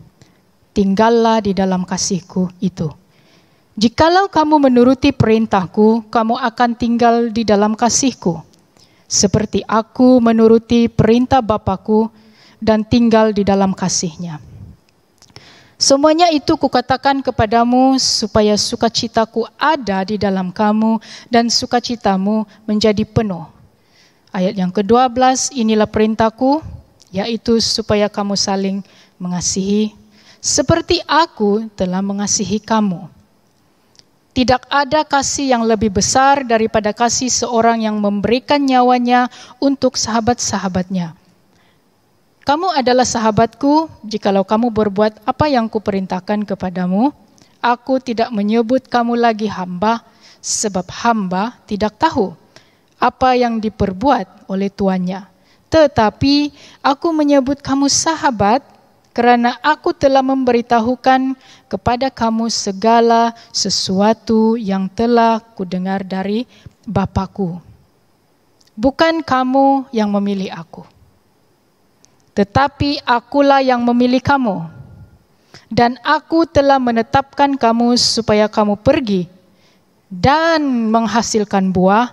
Tinggallah di dalam kasihku itu. Jikalau kamu menuruti perintahku, kamu akan tinggal di dalam kasihku. Seperti aku menuruti perintah Bapakku dan tinggal di dalam kasihnya. Semuanya itu kukatakan kepadamu supaya sukacitaku ada di dalam kamu dan sukacitamu menjadi penuh. Ayat yang ke-12, inilah perintahku, yaitu supaya kamu saling mengasihi, seperti aku telah mengasihi kamu. Tidak ada kasih yang lebih besar daripada kasih seorang yang memberikan nyawanya untuk sahabat-sahabatnya. Kamu adalah sahabatku jikalau kamu berbuat apa yang kuperintahkan kepadamu. Aku tidak menyebut kamu lagi hamba, sebab hamba tidak tahu apa yang diperbuat oleh tuannya. Tetapi aku menyebut kamu sahabat, karena aku telah memberitahukan kepada kamu segala sesuatu yang telah kudengar dari Bapakku. Bukan kamu yang memilih aku, tetapi akulah yang memilih kamu. Dan aku telah menetapkan kamu supaya kamu pergi dan menghasilkan buah,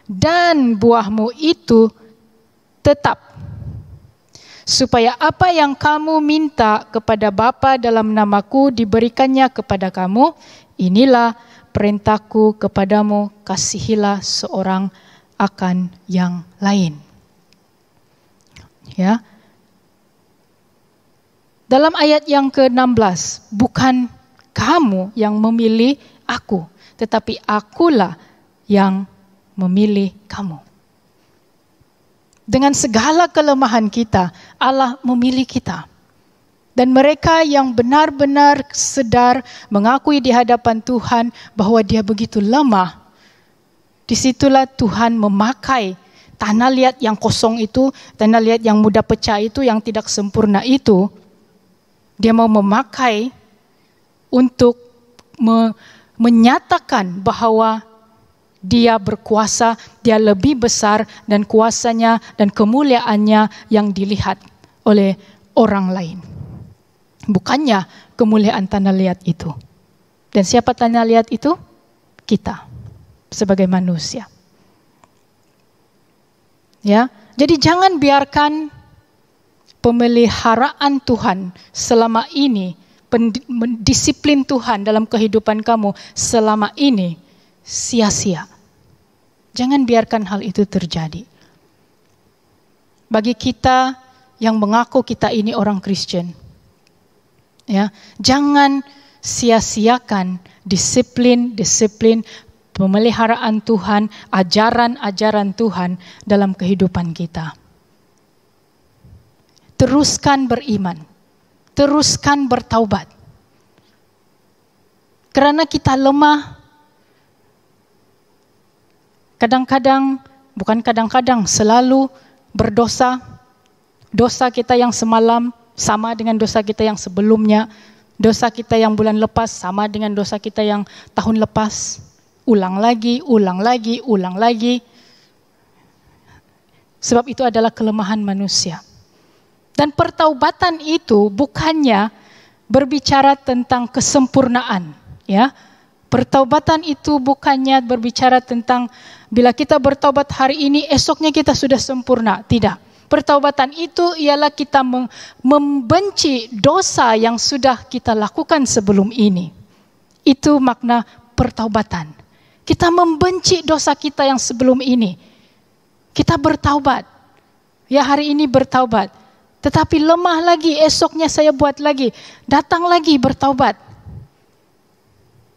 dan buahmu itu tetap. Supaya apa yang kamu minta kepada Bapa dalam namaku diberikannya kepada kamu. Inilah perintahku kepadamu, kasihilah seorang akan yang lain. Ya. Dalam ayat yang ke-16, bukan kamu yang memilih aku, tetapi akulah yang memilih kamu. Dengan segala kelemahan kita, Allah memilih kita. Dan mereka yang benar-benar sedar mengakui di hadapan Tuhan bahwa dia begitu lemah, disitulah Tuhan memakai tanah liat yang kosong itu, tanah liat yang mudah pecah itu, yang tidak sempurna itu, dia mau memakai untuk menyatakan bahwa Dia berkuasa, Dia lebih besar, dan kuasanya dan kemuliaannya yang dilihat oleh orang lain. Bukannya kemuliaan tanah liat itu. Dan siapa tanah liat itu? Kita sebagai manusia. Ya, jadi jangan biarkan pemeliharaan Tuhan selama ini, disiplin Tuhan dalam kehidupan kamu selama ini sia-sia. Jangan biarkan hal itu terjadi. Bagi kita yang mengaku kita ini orang Kristen, ya, jangan sia-siakan disiplin pemeliharaan Tuhan, ajaran-ajaran Tuhan dalam kehidupan kita. Teruskan beriman, teruskan bertaubat. Karena kita lemah, Selalu berdosa. Dosa kita yang semalam sama dengan dosa kita yang sebelumnya. Dosa kita yang bulan lepas sama dengan dosa kita yang tahun lepas. Ulang lagi. Sebab itu adalah kelemahan manusia. Dan pertaubatan itu bukannya berbicara tentang kesempurnaan, ya. Pertaubatan itu bukannya berbicara tentang bila kita bertaubat hari ini, esoknya kita sudah sempurna. Tidak. Pertaubatan itu ialah kita membenci dosa yang sudah kita lakukan sebelum ini. Itu makna pertaubatan. Kita membenci dosa kita yang sebelum ini. Kita bertaubat. Ya, hari ini bertaubat. Tetapi lemah lagi, esoknya saya buat lagi. Datang lagi bertaubat.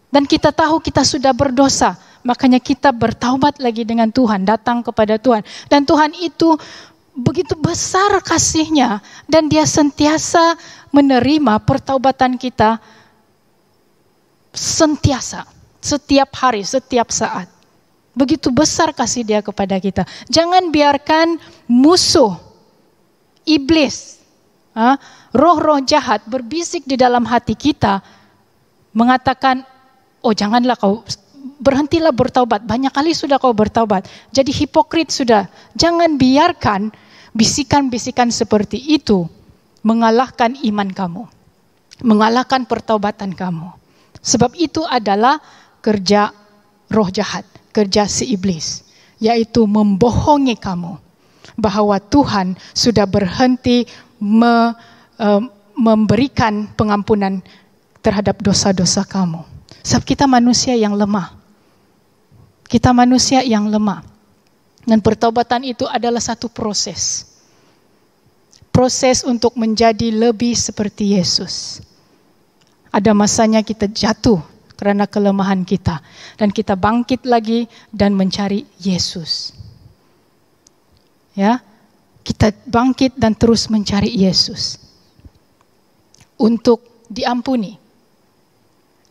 Dan kita tahu kita sudah berdosa. Makanya kita bertaubat lagi dengan Tuhan. Datang kepada Tuhan. Dan Tuhan itu begitu besar kasih-Nya. Dan Dia sentiasa menerima pertaubatan kita. Sentiasa. Setiap hari, setiap saat. Begitu besar kasih Dia kepada kita. Jangan biarkan musuh, iblis, roh-roh jahat berbisik di dalam hati kita. Mengatakan, oh janganlah kau, berhentilah bertaubat. Banyak kali sudah kau bertaubat. Jadi hipokrit sudah. Jangan biarkan bisikan-bisikan seperti itu mengalahkan iman kamu. Mengalahkan pertaubatan kamu. Sebab itu adalah kerja roh jahat. Kerja si iblis. Yaitu membohongi kamu. Bahwa Tuhan sudah berhenti memberikan pengampunan terhadap dosa-dosa kamu. Sebab kita manusia yang lemah. Kita manusia yang lemah. Dan pertaubatan itu adalah satu proses. Proses untuk menjadi lebih seperti Yesus. Ada masanya kita jatuh karena kelemahan kita. Dan kita bangkit lagi dan mencari Yesus. Ya, kita bangkit dan terus mencari Yesus. Untuk diampuni.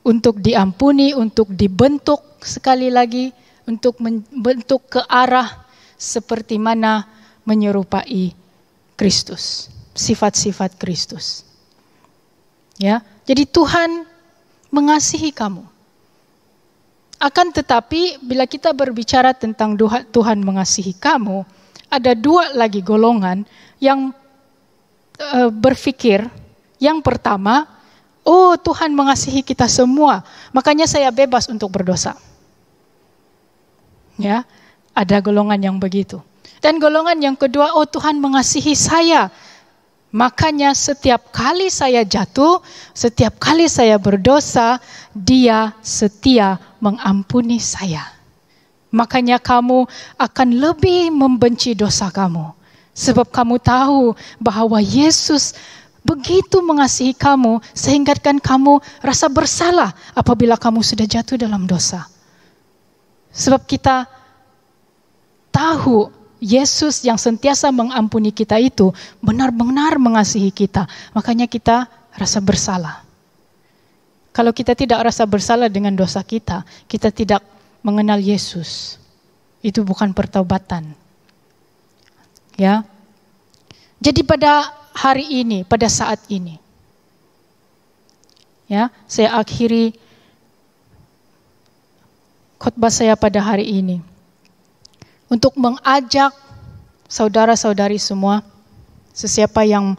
Untuk diampuni, untuk dibentuk sekali lagi. Untuk membentuk ke arah seperti mana menyerupai Kristus. Sifat-sifat Kristus. Ya, jadi Tuhan mengasihi kamu. Akan tetapi bila kita berbicara tentang Tuhan mengasihi kamu, ada dua lagi golongan yang berpikir. Yang pertama, oh Tuhan mengasihi kita semua, makanya saya bebas untuk berdosa. Ya, ada golongan yang begitu. Dan golongan yang kedua, oh Tuhan mengasihi saya. Makanya setiap kali saya jatuh, setiap kali saya berdosa, Dia setia mengampuni saya. Makanya kamu akan lebih membenci dosa kamu. Sebab kamu tahu bahwa Yesus begitu mengasihi kamu, sehingga kamu rasa bersalah apabila kamu sudah jatuh dalam dosa. Sebab kita tahu Yesus yang sentiasa mengampuni kita itu benar-benar mengasihi kita. Makanya kita rasa bersalah. Kalau kita tidak rasa bersalah dengan dosa kita, kita tidak mengenal Yesus. Itu bukan pertaubatan. Ya. Jadi pada hari ini, pada saat ini, ya, saya akhiri khotbah saya pada hari ini untuk mengajak saudara-saudari semua, sesiapa yang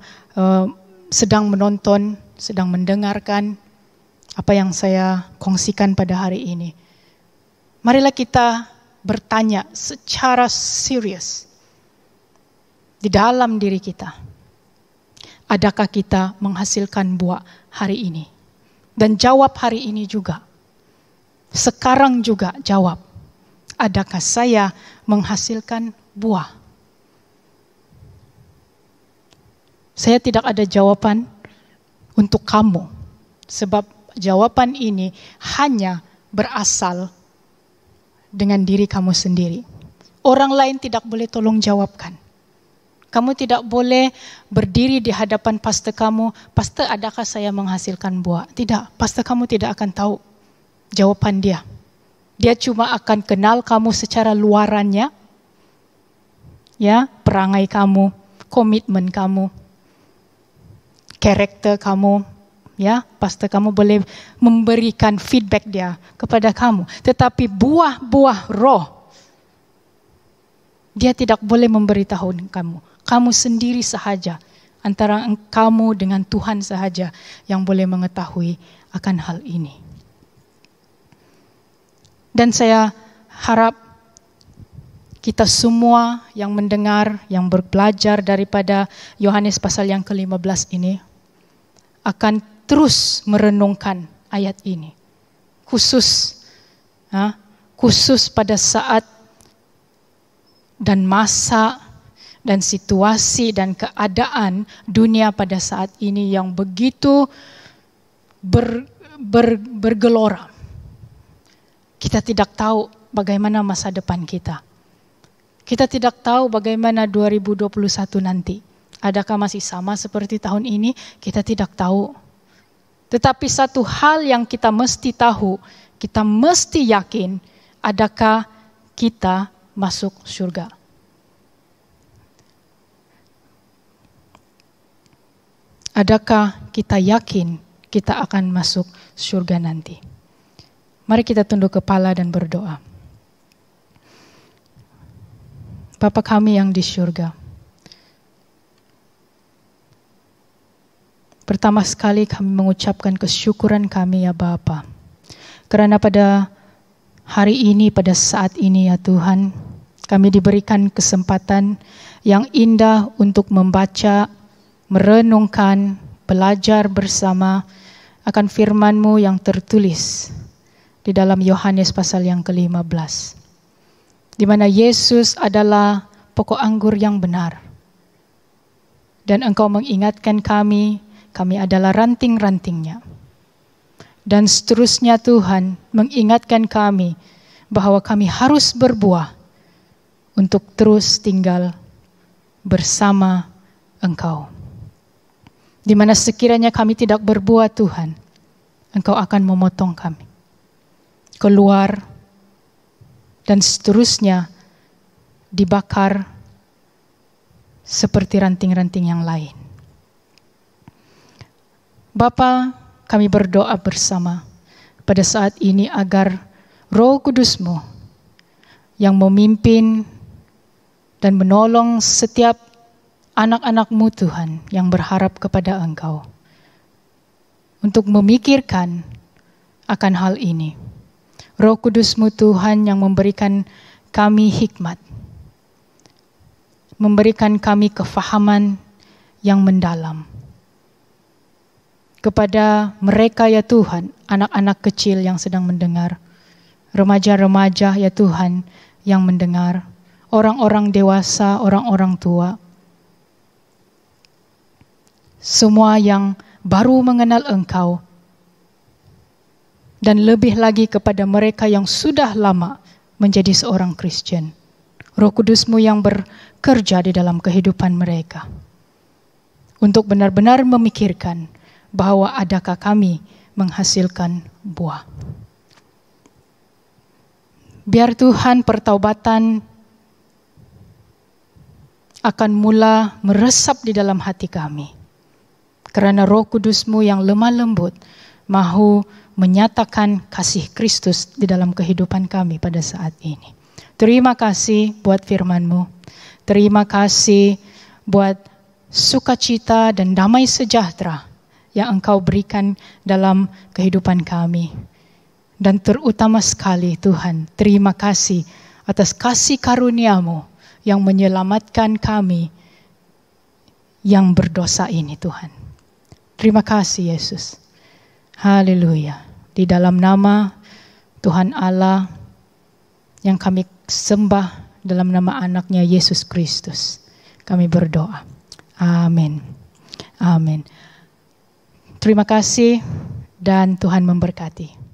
sedang menonton, sedang mendengarkan apa yang saya kongsikan pada hari ini. Marilah kita bertanya secara serius di dalam diri kita. Adakah kita menghasilkan buah hari ini? Dan jawab hari ini juga. Sekarang juga jawab. Adakah saya menghasilkan buah? Saya tidak ada jawaban untuk kamu. Sebab jawaban ini hanya berasal dengan diri kamu sendiri. Orang lain tidak boleh tolong jawabkan. Kamu tidak boleh berdiri di hadapan pastor kamu, pastor adakah saya menghasilkan buah? Tidak, pastor kamu tidak akan tahu jawaban dia. Dia cuma akan kenal kamu secara luarannya, ya, perangai kamu, komitmen kamu, karakter kamu, ya, pastor kamu boleh memberikan feedback dia kepada kamu. Tetapi buah-buah roh, dia tidak boleh memberitahu kamu. Kamu sendiri sahaja, antara kamu dengan Tuhan sahaja yang boleh mengetahui akan hal ini. Dan saya harap kita semua yang mendengar, yang belajar daripada Yohanes pasal yang ke-15 ini, akan terus merenungkan ayat ini. Khusus pada saat dan masa dan situasi dan keadaan dunia pada saat ini yang begitu bergelora. Kita tidak tahu bagaimana masa depan kita. Kita tidak tahu bagaimana 2021 nanti. Adakah masih sama seperti tahun ini? Kita tidak tahu. Tetapi satu hal yang kita mesti tahu, kita mesti yakin, adakah kita masuk surga? Adakah kita yakin kita akan masuk surga nanti? Mari kita tunduk kepala dan berdoa. Bapa kami yang di surga, pertama sekali kami mengucapkan kesyukuran kami ya Bapa, karena pada hari ini, pada saat ini ya Tuhan, kami diberikan kesempatan yang indah untuk membaca, merenungkan, belajar bersama akan firman-Mu yang tertulis di dalam Yohanes pasal yang ke-15. Di mana Yesus adalah pokok anggur yang benar. Dan Engkau mengingatkan kami adalah ranting-rantingnya. Dan seterusnya Tuhan mengingatkan kami bahwa kami harus berbuah untuk terus tinggal bersama Engkau. Di mana sekiranya kami tidak berbuah Tuhan, Engkau akan memotong kami keluar, dan seterusnya dibakar seperti ranting-ranting yang lain. Bapa, kami berdoa bersama pada saat ini agar Roh Kudus-Mu yang memimpin dan menolong setiap anak-anak-Mu Tuhan yang berharap kepada Engkau untuk memikirkan akan hal ini. Roh Kudus-Mu Tuhan yang memberikan kami hikmat, memberikan kami kefahaman yang mendalam. Kepada mereka ya Tuhan, anak-anak kecil yang sedang mendengar, remaja-remaja ya Tuhan yang mendengar, orang-orang dewasa, orang-orang tua, semua yang baru mengenal Engkau, dan lebih lagi kepada mereka yang sudah lama menjadi seorang Kristen. Roh Kudus-Mu yang bekerja di dalam kehidupan mereka. Untuk benar-benar memikirkan bahwa adakah kami menghasilkan buah. Biar Tuhan pertaubatan akan mula meresap di dalam hati kami. Karena Roh Kudus-Mu yang lemah lembut mahu menyatakan kasih Kristus di dalam kehidupan kami pada saat ini. Terima kasih buat firman-Mu. Terima kasih buat sukacita dan damai sejahtera yang Engkau berikan dalam kehidupan kami. Dan terutama sekali Tuhan, terima kasih atas kasih karunia-Mu yang menyelamatkan kami yang berdosa ini Tuhan. Terima kasih Yesus. Haleluya. Di dalam nama Tuhan Allah yang kami sembah dalam nama anaknya Yesus Kristus, kami berdoa. Amin. Amin. Terima kasih dan Tuhan memberkati.